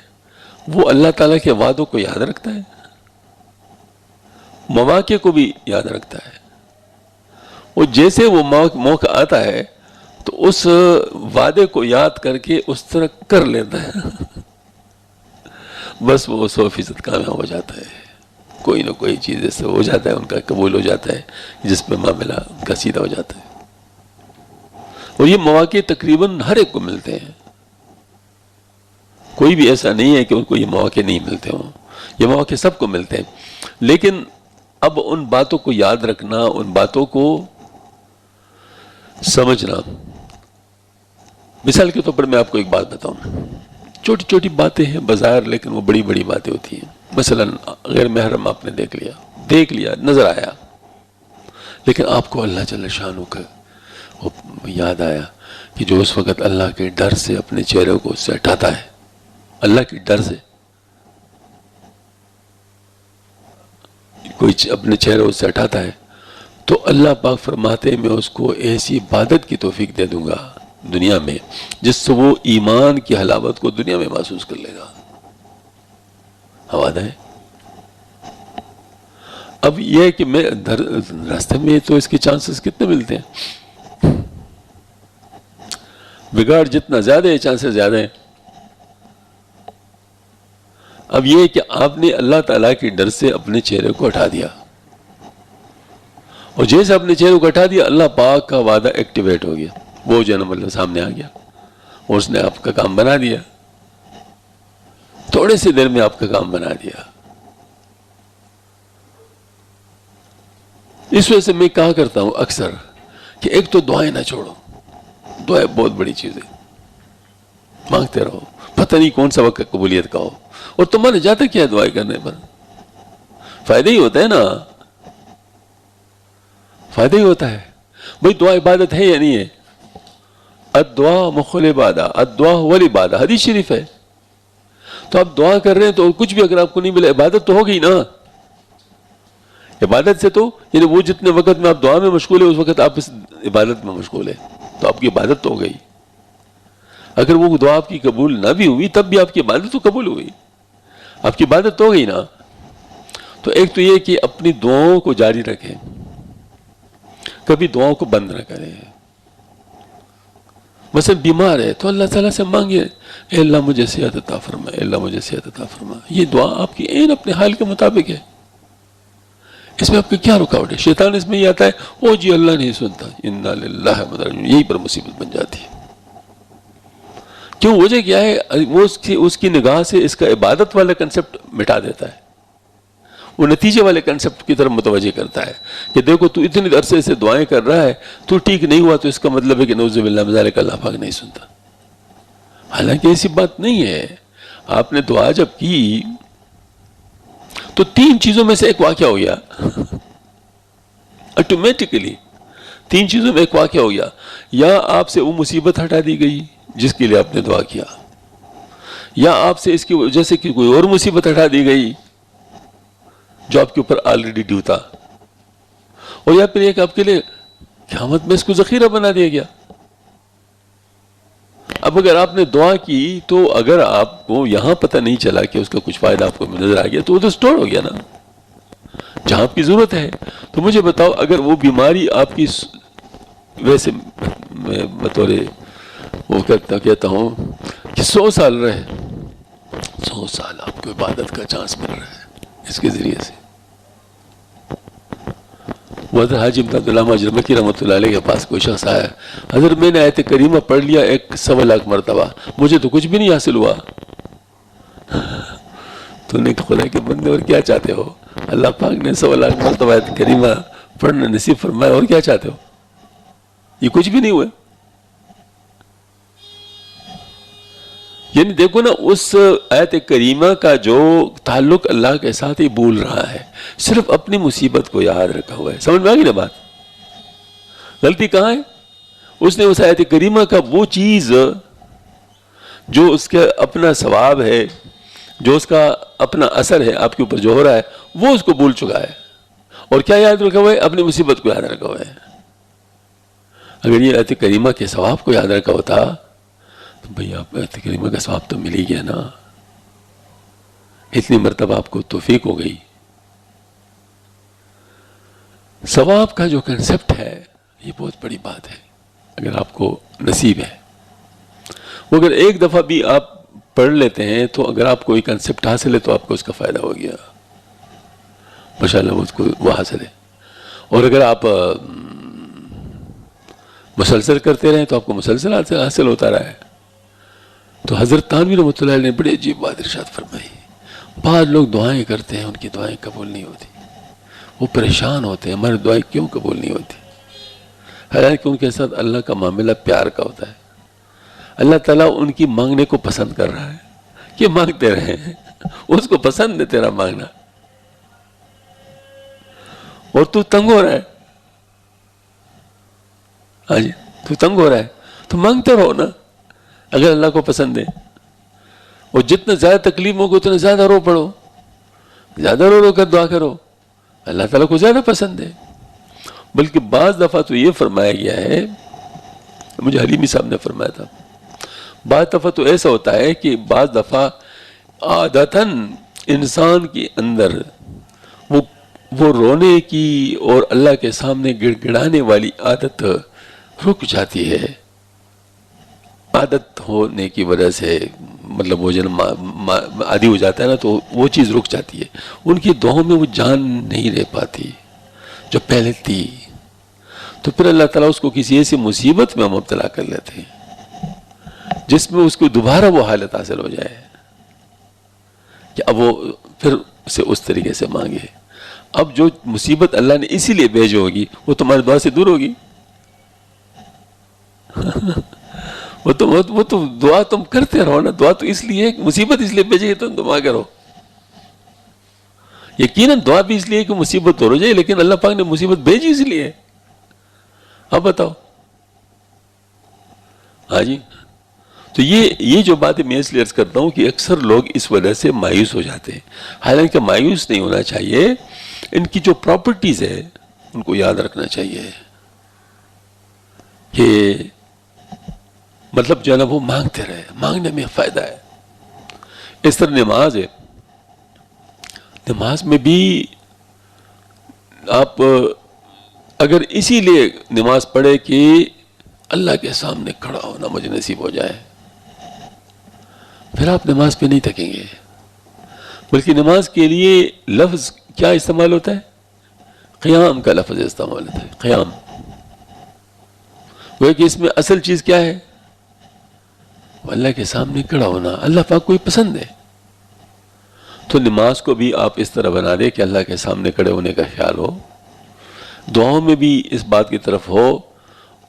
وہ اللہ تعالیٰ کے وعدوں کو یاد رکھتا ہے، مواقع کو بھی یاد رکھتا ہے، اور جیسے وہ موقع آتا ہے تو اس وعدے کو یاد کر کے اس طرح کر لیتا ہے، بس وہ 100% کامیاب ہو جاتا ہے، کوئی نہ کوئی چیز ایسے ہو جاتا ہے، ان کا قبول ہو جاتا ہے جس پہ معاملہ ان کا سیدھا ہو جاتا ہے۔ اور یہ مواقع تقریباً ہر ایک کو ملتے ہیں، کوئی بھی ایسا نہیں ہے کہ ان کو یہ مواقع نہیں ملتے ہوں، یہ مواقع سب کو ملتے ہیں، لیکن اب ان باتوں کو یاد رکھنا، ان باتوں کو سمجھنا۔ مثال کے طور پر میں آپ کو ایک بات بتاؤں، چھوٹی چھوٹی باتیں ہیں بظاہر لیکن وہ بڑی بڑی باتیں ہوتی ہیں۔ مثلا غیر محرم آپ نے دیکھ لیا نظر آیا، لیکن آپ کو اللہ جل شانہ کا یاد آیا کہ جو اس وقت اللہ کے ڈر سے اپنے چہرے کو اس سے ہٹاتا ہے، اللہ کے ڈر سے کوئی اپنے چہرے اس سے ہٹاتا ہے، تو اللہ پاک فرماتے ہیں میں اس کو ایسی عبادت کی توفیق دے دوں گا دنیا میں جس سے وہ ایمان کی حلاوت کو دنیا میں محسوس کر لے گا۔ وعدہ ہے۔ اب یہ ہے کہ میں راستے میں تو اس کے چانسز کتنے ملتے ہیں، بگاڑ جتنا زیادہ ہے چانسز زیادہ ہیں۔ اب یہ ہے کہ آپ نے اللہ تعالیٰ کے ڈر سے اپنے چہرے کو ہٹا دیا، اور جیسے اپنے چہرے کو ہٹا دیا اللہ پاک کا وعدہ ایکٹیویٹ ہو گیا، وہ جنم اللہ سامنے آ گیا اور اس نے آپ کا کام بنا دیا، تھوڑے سے دیر میں آپ کا کام بنا دیا۔ اس وجہ سے میں کہا کرتا ہوں اکثر کہ ایک تو دعائیں نہ چھوڑو، دعائیں بہت بڑی چیز ہے، مانگتے رہو، پتہ نہیں کون سا وقت قبولیت کا ہو، اور تمہارے جاتا کیا ہے دعائیں کرنے پر، فائدہ ہی ہوتا ہے نا، فائدہ ہی ہوتا ہے۔ بھئی دعا عبادت ہے یا نہیں ہے؟ الدعاء مخ العبادہ، الدعاء هو العبادہ، حدیث شریف ہے۔ تو آپ دعا کر رہے ہیں تو کچھ بھی اگر آپ کو نہیں ملے عبادت تو ہو گئی نا۔ عبادت سے تو یعنی وہ جتنے وقت میں آپ دعا میں مشغول ہے اس وقت آپ اس عبادت میں مشغول ہے، تو آپ کی عبادت تو ہو گئی۔ اگر وہ دعا آپ کی قبول نہ بھی ہوئی تب بھی آپ کی عبادت تو قبول ہوئی، آپ کی عبادت تو ہو گئی نا۔ تو ایک تو یہ کہ اپنی دعاؤں کو جاری رکھیں، کبھی دعاؤں کو بند نہ کریں۔ مثلا بیمار ہے تو اللہ تعالیٰ سے مانگے اے اللہ مجھے صحت عطا فرما، اے اللہ مجھے صحت عطا فرما، یہ دعا آپ کی عین اپنے حال کے مطابق ہے، اس میں آپ کی کیا رکاوٹ ہے؟ شیطان اس میں یہ آتا ہے او جی اللہ نہیں سنتا، انا للہ و انا الیہ راجعون، یہی پر مصیبت بن جاتی ہے۔ کیوں؟ وجہ کیا ہے؟ وہ اس کی نگاہ سے اس کا عبادت والا کنسپٹ مٹا دیتا ہے، وہ نتیجے والے کنسپٹ کی طرف متوجہ کرتا ہے کہ دیکھو تو اتنے عرصے سے دعائیں کر رہا ہے، تو ٹھیک نہیں ہوا تو اس کا مطلب ہے کہ نعوذ باللہ من ذالک اللہ پاک نہیں سنتا۔ حالانکہ ایسی بات نہیں ہے، آپ نے دعا جب کی تو 3 چیزوں میں سے ایک واقعہ ہو گیا آٹومیٹکلی، تین چیزوں میں ایک واقعہ ہو گیا، یا آپ سے وہ مصیبت ہٹا دی گئی جس کے لیے آپ نے دعا کیا، یا آپ سے اس کی وجہ سے کوئی اور مصیبت ہٹا دی گئی جو آپ کے اوپر آلریڈی ڈیو تھا، اور یا پھر ایک آپ کے لیے قیامت میں اس کو ذخیرہ بنا دیا گیا۔ اب اگر آپ نے دعا کی تو اگر آپ کو یہاں پتہ نہیں چلا کہ اس کا کچھ فائدہ آپ کو نظر آ گیا تو وہ تو اسٹور ہو گیا نا جہاں آپ کی ضرورت ہے۔ تو مجھے بتاؤ، اگر وہ بیماری آپ کی ویسے میں بطور وہ کہتا ہوں کہ 100 سال رہے، 100 سال آپ کو عبادت کا چانس مل رہا ہے اس کے ذریعے سے۔ وہ حضرت حاجی امداد علامہ اجرمکی رحمۃ اللہ علیہ کے پاس کوئی شخص آیا، حضرت میں نے آیت کریمہ پڑھ لیا 1.25 لاکھ مرتبہ، مجھے تو کچھ بھی نہیں حاصل ہوا۔ تو نے خدا کے بندے اور کیا چاہتے ہو؟ اللہ پاک نے 1.25 لاکھ مرتبہ آیت کریمہ پڑھنا نصیب فرمایا، اور کیا چاہتے ہو؟ یہ کچھ بھی نہیں ہوئے۔ یعنی دیکھو نا، اس آیت کریمہ کا جو تعلق اللہ کے ساتھ ہی بول رہا ہے، صرف اپنی مصیبت کو یاد رکھا ہوا ہے۔ سمجھ میں آ گئی نا بات؟ غلطی کہاں ہے؟ اس نے اس آیت کریمہ کا وہ چیز جو اس کا اپنا ثواب ہے، جو اس کا اپنا اثر ہے آپ کے اوپر جو ہو رہا ہے، وہ اس کو بھول چکا ہے، اور کیا یاد رکھا ہوا ہے؟ اپنی مصیبت کو یاد رکھا ہوا ہے۔ اگر یہ آیت کریمہ کے ثواب کو یاد رکھا ہوتا تو بھئی آپ آیت کریمہ کا ثواب تو مل ہی گیا نا، اتنی مرتبہ آپ کو توفیق ہو گئی۔ ثواب کا جو کنسپٹ ہے یہ بہت بڑی بات ہے، اگر آپ کو نصیب ہے وہ اگر ایک دفعہ بھی آپ پڑھ لیتے ہیں تو اگر آپ کو یہ کنسپٹ حاصل ہے تو آپ کو اس کا فائدہ ہو گیا، ماشاءاللہ اس کو وہ حاصل ہے۔ اور اگر آپ مسلسل کرتے رہیں تو آپ کو مسلسل حاصل ہوتا رہا ہے۔ تو حضرت تھانوی رحمۃ اللہ علیہ نے بڑی عجیب بات ارشاد فرمائی، بعض لوگ دعائیں کرتے ہیں ان کی دعائیں قبول نہیں ہوتی، وہ پریشان ہوتے ہیں ہماری دعائیں کیوں قبول نہیں ہوتی، حالانکہ ان کے ساتھ اللہ کا معاملہ پیار کا ہوتا ہے۔ اللہ تعالیٰ ان کی مانگنے کو پسند کر رہا ہے کہ مانگتے رہیں، اس کو پسند ہے تیرا مانگنا، اور تو تنگ ہو رہا ہے، ہاں جی تو تنگ ہو رہا ہے تو مانگتے رہو نا اگر اللہ کو پسند ہے۔ اور جتنا زیادہ تکلیف ہوگا اتنا زیادہ رو پڑو، زیادہ رو رو کر دعا کرو، اللہ تعالیٰ کو زیادہ پسند ہے۔ بلکہ بعض دفعہ تو یہ فرمایا گیا ہے، مجھے حلیمی صاحب نے فرمایا تھا، بعض دفعہ تو ایسا ہوتا ہے کہ بعض دفعہ عادتاً انسان کے اندر وہ رونے کی اور اللہ کے سامنے گڑ گڑانے والی عادت رک جاتی ہے، عادت ہونے کی وجہ سے، مطلب وہ جن عادی ہو جاتا ہے نا تو وہ چیز رک جاتی ہے، ان کی دعاؤں میں وہ جان نہیں رہ پاتی جو پہلے تھی، تو پھر اللہ تعالیٰ اس کو کسی ایسی مصیبت میں مبتلا کر لیتے ہیں جس میں اس کو دوبارہ وہ حالت حاصل ہو جائے کہ اب وہ پھر اسے اس طریقے سے مانگے۔ اب جو مصیبت اللہ نے اسی لیے بھیجی ہوگی وہ تمہاری دعا سے دور ہوگی وہ تو دعا تم کرتے رہو نا، دعا تو اس لیے مصیبت اس لیے بھیجی کہ تم دعا کرو۔ یقیناً دعا بھی اس لیے کہ مصیبت دور ہو جائے، لیکن اللہ پاک نے مصیبت بھیجی اس لیے۔ اب بتاؤ، ہاں جی، تو یہ جو باتیں میں اس لیے عرض کرتا ہوں کہ اکثر لوگ اس وجہ سے مایوس ہو جاتے ہیں، حالانکہ مایوس نہیں ہونا چاہیے، ان کی جو پراپرٹیز ہے ان کو یاد رکھنا چاہیے کہ مطلب جو ہے نا وہ مانگتے رہے، مانگنے میں فائدہ ہے۔ اس طرح نماز ہے، نماز میں بھی آپ اگر اسی لیے نماز پڑھے کہ اللہ کے سامنے کھڑا ہونا مجھے نصیب ہو جائے، پھر آپ نماز پہ نہیں تھکیں گے، بلکہ نماز کے لیے لفظ کیا استعمال ہوتا ہے؟ قیام کا لفظ استعمال ہوتا ہے، قیام۔ وہ کہ اس میں اصل چیز کیا ہے؟ اللہ کے سامنے کھڑا ہونا، اللہ پاک کو پسند ہے۔ تو نماز کو بھی آپ اس طرح بنا دیں کہ اللہ کے سامنے کھڑے ہونے کا خیال ہو، دعاؤں میں بھی اس بات کی طرف ہو،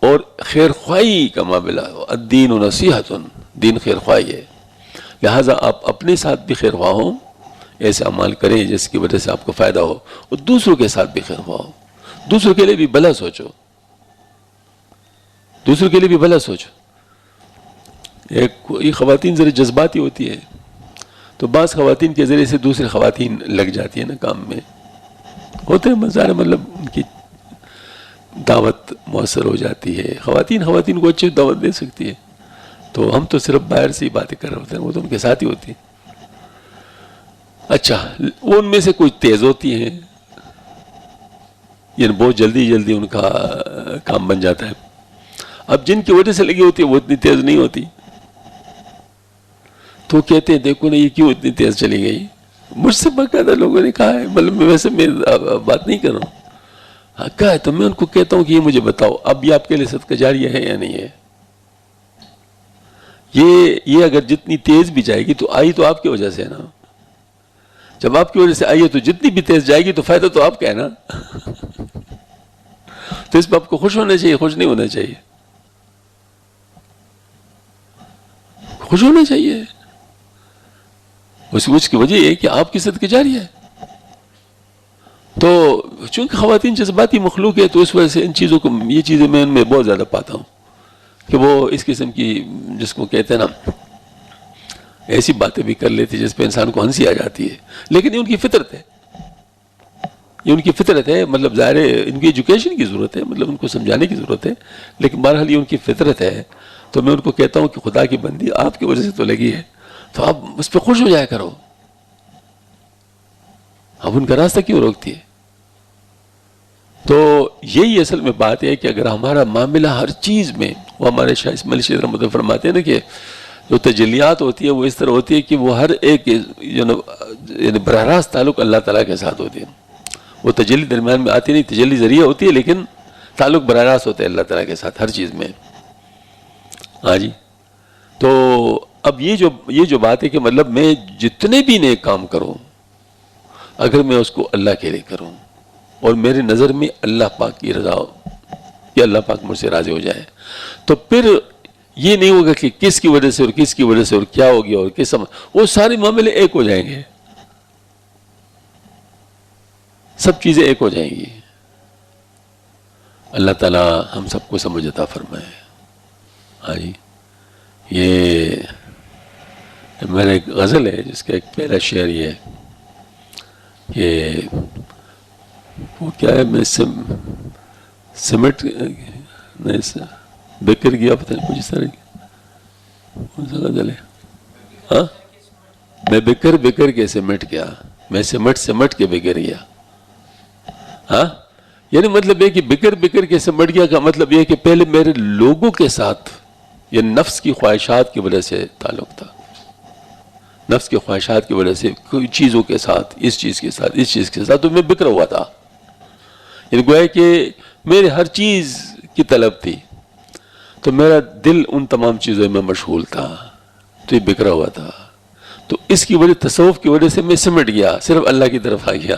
اور خیر خواہی کا معاملہ ہو۔ الدین نصیحت، دین خیر خواہی ہے، لہٰذا آپ اپنے ساتھ بھی خیر خواہ ہوں، ایسے اعمال کریں جس کی وجہ سے آپ کو فائدہ ہو، اور دوسروں کے ساتھ بھی خیر خواہ ہو، دوسروں کے لیے بھی بھلا سوچو۔ دوسروں کے لیے بھی بھلا سوچو. یہ خواتین ذرا جذباتی ہوتی ہے، تو بعض خواتین کے ذریعے سے دوسری خواتین لگ جاتی ہیں نا کام میں، ہوتے ہیں مظاہر، مطلب ان کی دعوت مؤثر ہو جاتی ہے. خواتین کو اچھی دعوت دے سکتی ہے. تو ہم تو صرف باہر سے ہی باتیں کر رہے ہوتے ہیں، وہ تو ان کے ساتھ ہی ہوتی ہیں. اچھا، وہ ان میں سے کچھ تیز ہوتی ہیں، یعنی بہت جلدی ان کا کام بن جاتا ہے. اب جن کی وجہ سے لگی ہوتی ہے وہ اتنی تیز نہیں ہوتی، تو کہتے ہیں دیکھو نا یہ کیوں اتنی تیز چلی گئی. مجھ سے باقاعدہ لوگوں نے کہا ہے، مطلب ویسے میں بات نہیں کر رہا ہوں، ہاں کہا ہے. تو میں ان کو کہتا ہوں کہ یہ مجھے بتاؤ اب یہ آپ کے لیے صدقہ جاریہ ہے یا نہیں ہے؟ یہ اگر جتنی تیز بھی جائے گی تو آئی تو آپ کی وجہ سے ہے نا. جب آپ کی وجہ سے آئی ہے تو جتنی بھی تیز جائے گی تو فائدہ تو آپ کا ہے نا. تو اس پہ آپ کو خوش ہونا چاہیے، خوش نہیں ہونا چاہیے؟ خوش ہونا چاہیے. اس کی وجہ یہ ہے کہ آپ کی صدقہ جاریہ ہے. تو چونکہ خواتین جذباتی مخلوق ہے تو اس وجہ سے ان چیزوں کو، یہ چیزیں میں ان میں بہت زیادہ پاتا ہوں کہ وہ اس قسم کی، جس کو کہتے ہیں نا، ایسی باتیں بھی کر لیتی جس پہ انسان کو ہنسی آ جاتی ہے. لیکن یہ ان کی فطرت ہے، یہ ان کی فطرت ہے. مطلب ظاہر ہے ان کی ایجوکیشن کی ضرورت ہے، مطلب ان کو سمجھانے کی ضرورت ہے، لیکن بہرحال یہ ان کی فطرت ہے. تو میں ان کو کہتا ہوں کہ خدا کی بندی آپ کی وجہ سے تو لگی ہے، تو آپ اس پہ خوش ہو جایا کرو. اب ان کا راستہ کیوں روکتی ہے؟ تو یہی اصل میں بات ہے کہ اگر ہمارا معاملہ ہر چیز میں، وہ ہمارے شاہ اسماعیل شیخ رحمۃ اللہ فرماتے ہیں نا کہ جو تجلیات ہوتی ہے وہ اس طرح ہوتی ہے کہ وہ ہر ایک یعنی براہ راست تعلق اللہ تعالیٰ کے ساتھ ہوتی ہے. وہ تجلی درمیان میں آتی نہیں، تجلی ذریعہ ہوتی ہے، لیکن تعلق براہ راست ہوتا ہے اللہ تعالیٰ کے ساتھ ہر چیز میں. ہاں جی. تو اب یہ جو بات ہے کہ مطلب میں جتنے بھی نیک کام کروں، اگر میں اس کو اللہ کے لیے کروں اور میری نظر میں اللہ پاک کی رضا ہو کہ اللہ پاک مجھ سے راضی ہو جائے، تو پھر یہ نہیں ہوگا کہ کس کی وجہ سے اور کس کی وجہ سے اور کیا ہو گیا اور کس، وہ سارے معاملے ایک ہو جائیں گے، سب چیزیں ایک ہو جائیں گی. اللہ تعالیٰ ہم سب کو سمجھ عطا فرمائے. ہاں جی. یہ میرا ایک غزل ہے جس کا ایک پہلا شعر یہ ہے کہ وہ کیا ہے، میں سمٹ نہیں بکر گیا، پتہ نہیں کچھ اس طرح کی، کون سا غزل ہے؟ ہاں، میں بکر کے سمٹ گیا، میں سمٹ کے بکر گیا. ہاں، یعنی مطلب یہ کہ بکر کے سمٹ گیا کا مطلب یہ کہ پہلے میرے لوگوں کے ساتھ، یہ نفس کی خواہشات کی وجہ سے تعلق تھا، نفس کی خواہشات کی وجہ سے کوئی چیزوں کے ساتھ، اس چیز کے ساتھ، اس چیز کے ساتھ، تو میں بکھرا ہوا تھا. یعنی گویا کہ میرے ہر چیز کی طلب تھی، تو میرا دل ان تمام چیزوں میں مشغول تھا، تو یہ بکھرا ہوا تھا. تو اس کی وجہ، تصوف کی وجہ سے میں سمٹ گیا، صرف اللہ کی طرف آ گیا،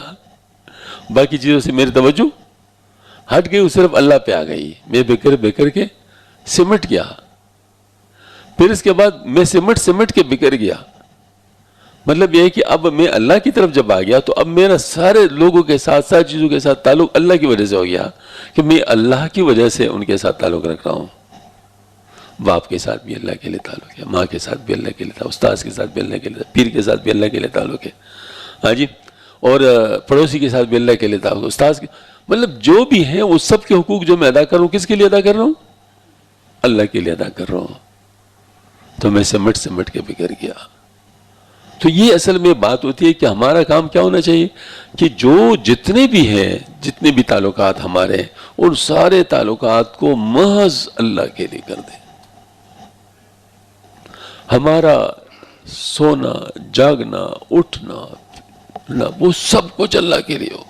باقی چیزوں سے میری توجہ ہٹ گئی، صرف اللہ پہ آ گئی. میں بکر کے سمٹ گیا. پھر اس کے بعد میں سمٹ کے بکر گیا. مطلب یہ ہے کہ اب میں اللہ کی طرف جب آ گیا تو اب میرا سارے لوگوں کے ساتھ، ساری چیزوں کے ساتھ تعلق اللہ کی وجہ سے ہو گیا، کہ میں اللہ کی وجہ سے ان کے ساتھ تعلق رکھ رہا ہوں. باپ کے ساتھ بھی اللہ کے لیے تعلق ہے، ماں کے ساتھ بھی اللہ کے لیے تعلق، استاذ کے ساتھ بھی اللہ کے لیے، پیر کے ساتھ بھی اللہ کے لیے تعلق ہے. ہاں جی. اور پڑوسی کے ساتھ بھی اللہ کے لیے تعلق، استاذ کے، مطلب جو بھی ہیں وہ سب کے حقوق جو میں ادا کر رہا ہوں، کس کے لیے ادا کر رہا ہوں؟ اللہ کے لیے ادا کر رہا ہوں. تو میں سمٹ کے بکر گیا. تو یہ اصل میں بات ہوتی ہے کہ ہمارا کام کیا ہونا چاہیے کہ جو جتنے بھی ہیں، جتنے بھی تعلقات ہمارے، ان سارے تعلقات کو محض اللہ کے لیے کر دیں. ہمارا سونا، جاگنا، اٹھنا، وہ سب کچھ اللہ کے لیے ہو،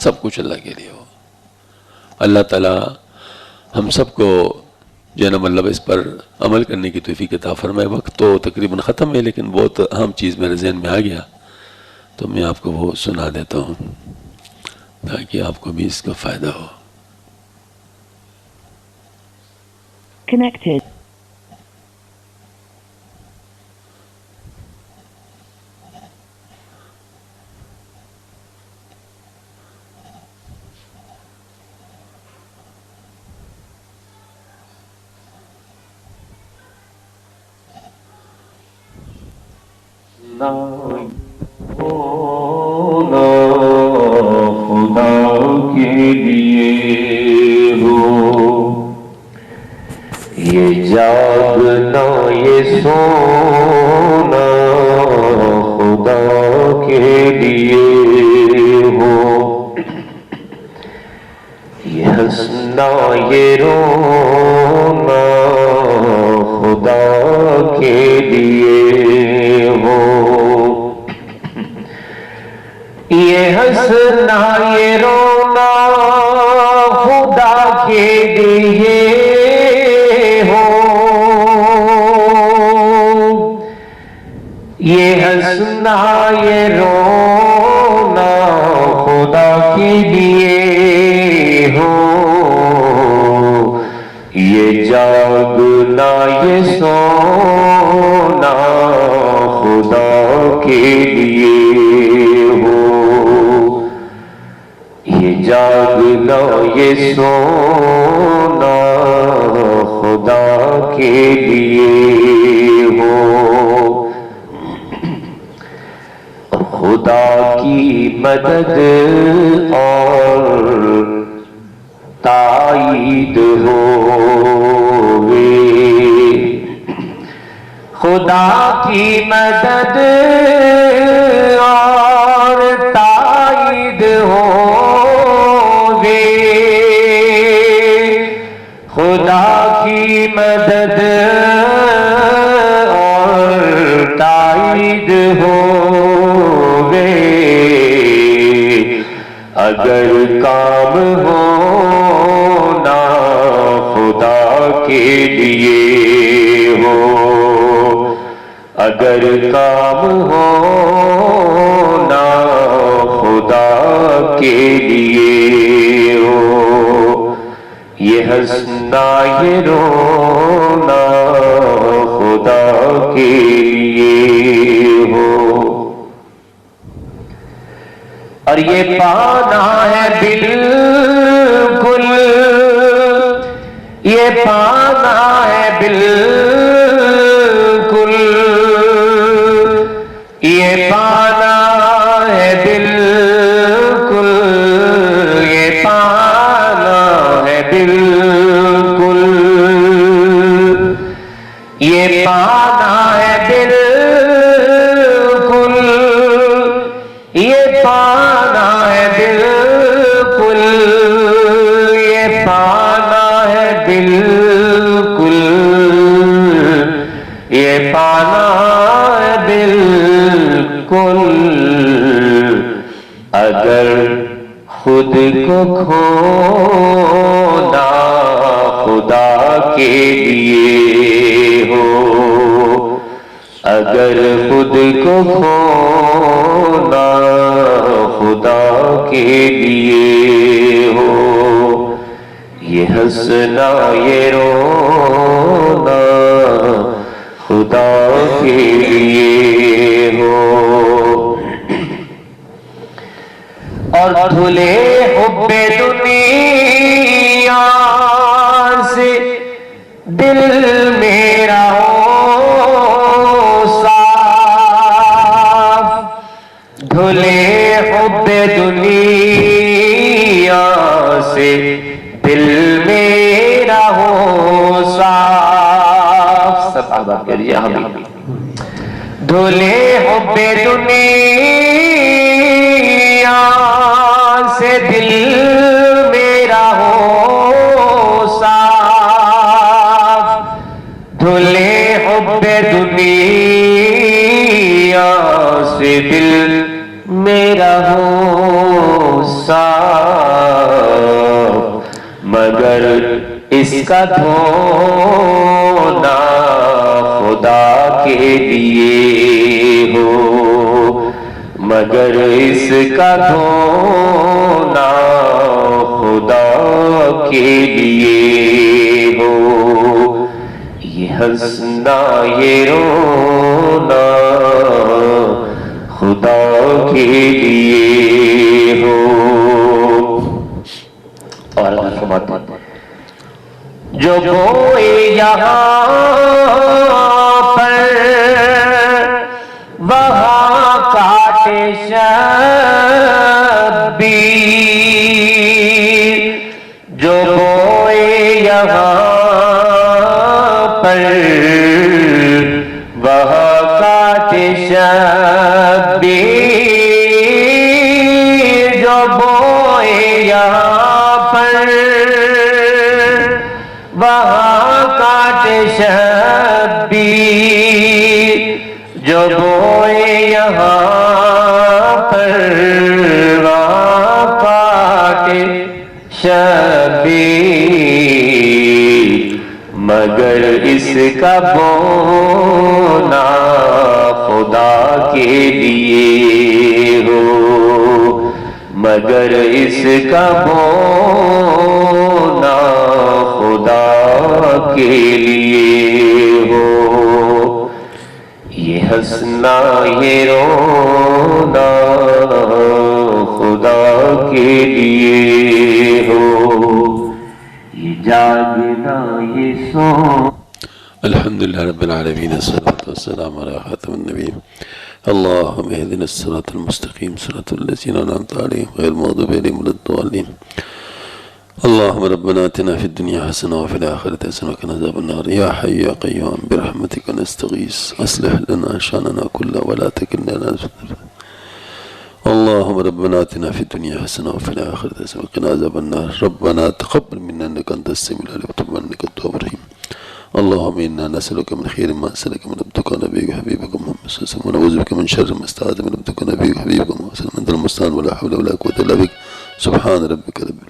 سب کچھ اللہ کے لیے ہو. اللہ تعالیٰ ہم سب کو جو ہے نا مطلب اس پر عمل کرنے کی توفیق عطا فرمائے. وقت تو تقریباً ختم ہے، لیکن بہت اہم چیز میرے ذہن میں آ گیا تو میں آپ کو وہ سنا دیتا ہوں تاکہ آپ کو بھی اس کا فائدہ ہو. Connected. ہونا خدا کے لیے ہو، یہ جاگنا یہ سونا خدا کے لیے ہو، یہ ہنسنا یہ رونا خدا کے لیے ہو، یہ ہنسنا یہ رونا خدا کے لیے ہو، یہ ہنسنا یہ رونا خدا کے لیے ہو، یہ جاگنا یہ سونا خدا کے لیے ہو، یہ جاگنا یہ سونا خدا کے لیے ہو، اور خدا کی مدد اور تائید ہووے، خدا کی مدد اور تائید ہووے، خدا کی مدد اور تائید ہووے، اگر کام ہونا خدا کے لیے ہو، اگر کام ہونا خدا کے لیے ہو، یہ ہنسنا یہ رونا خدا کے لیے ہو، اور یہ پانا ہے بالکل، یہ پانا ہے بالکل، یہ پانا ہے بالکل، یہ پانا ہے بالکل، یہ پانا ہے بالکل، یہ پانا ہے بالکل، یہ پانا ہے بالکل، یہ پانا ہے بالکل، اگر خود کو کھونا خدا کے لیے ہو، اگر خود کو کھونا خدا کے لیے ہو، یہ ہنسنا یہ رونا خدا کے لیے ہو، اور دھلے حب دنیا سے دل میرا دھلے حب دنیا سے دل میرا ہو صاف، سب آباد کریے ہمیں، دھلے حب دنیا سے دل میرا ہو صاف، دھلے حب دنیا سے دل میرا ہو صاف، مگر اس کا دھونا خدا کے لیے ہو، مگر اس کا دھونا خدا کے لیے ہو، یہ ہنسنا یہ رونا خدا کے لیے ہو، اور جو بوئے یہاں پر وہاں بوئے یہاں پر وہاں کاٹے شبیر، جو بوئے یہاں پر وہاں کاٹے شبیر، مگر اس کا بونا خدا کے لیے ہو، مگر اس کا بونا خدا کے لیے ہو، یہ ہنسنا یہ رونا خدا کے لیے ہو، یہ جاگنا یہ سو. الحمد لله رب العالمين، الصلاة والسلام على خاتم النبيين. اللهم اهدنا الصراط المستقيم، صراط الذين أنعمت عليهم غير المغضوب عليهم ولا الضالين. اللهم ربنا آتنا في الدنيا حسنة وفي الآخرة حسنة وقنا عذاب النار. يا حي يا قيوم برحمتك نستغيث، أصلح لنا شأننا كله ولا تكلنا إلى أنفسنا. اللهم ربنا آتنا في الدنيا حسنة وفي الآخرة حسنة وقنا عذاب النار. ربنا تقبل منا إنك أنت السميع العليم وتب علينا إنك أنت التواب الرحيم. اللهم إنا نسألك من خير ما سألك من عبدك ونبيك وحبيبك محمد صلى الله عليه وسلم، ونعوذ بك من شر ما استعاذ من عبدك ونبيك وحبيبك محمد صلى الله عليه وسلم. أنت المستعان ولا حول ولا قوة إلا بك. سبحان ربك رب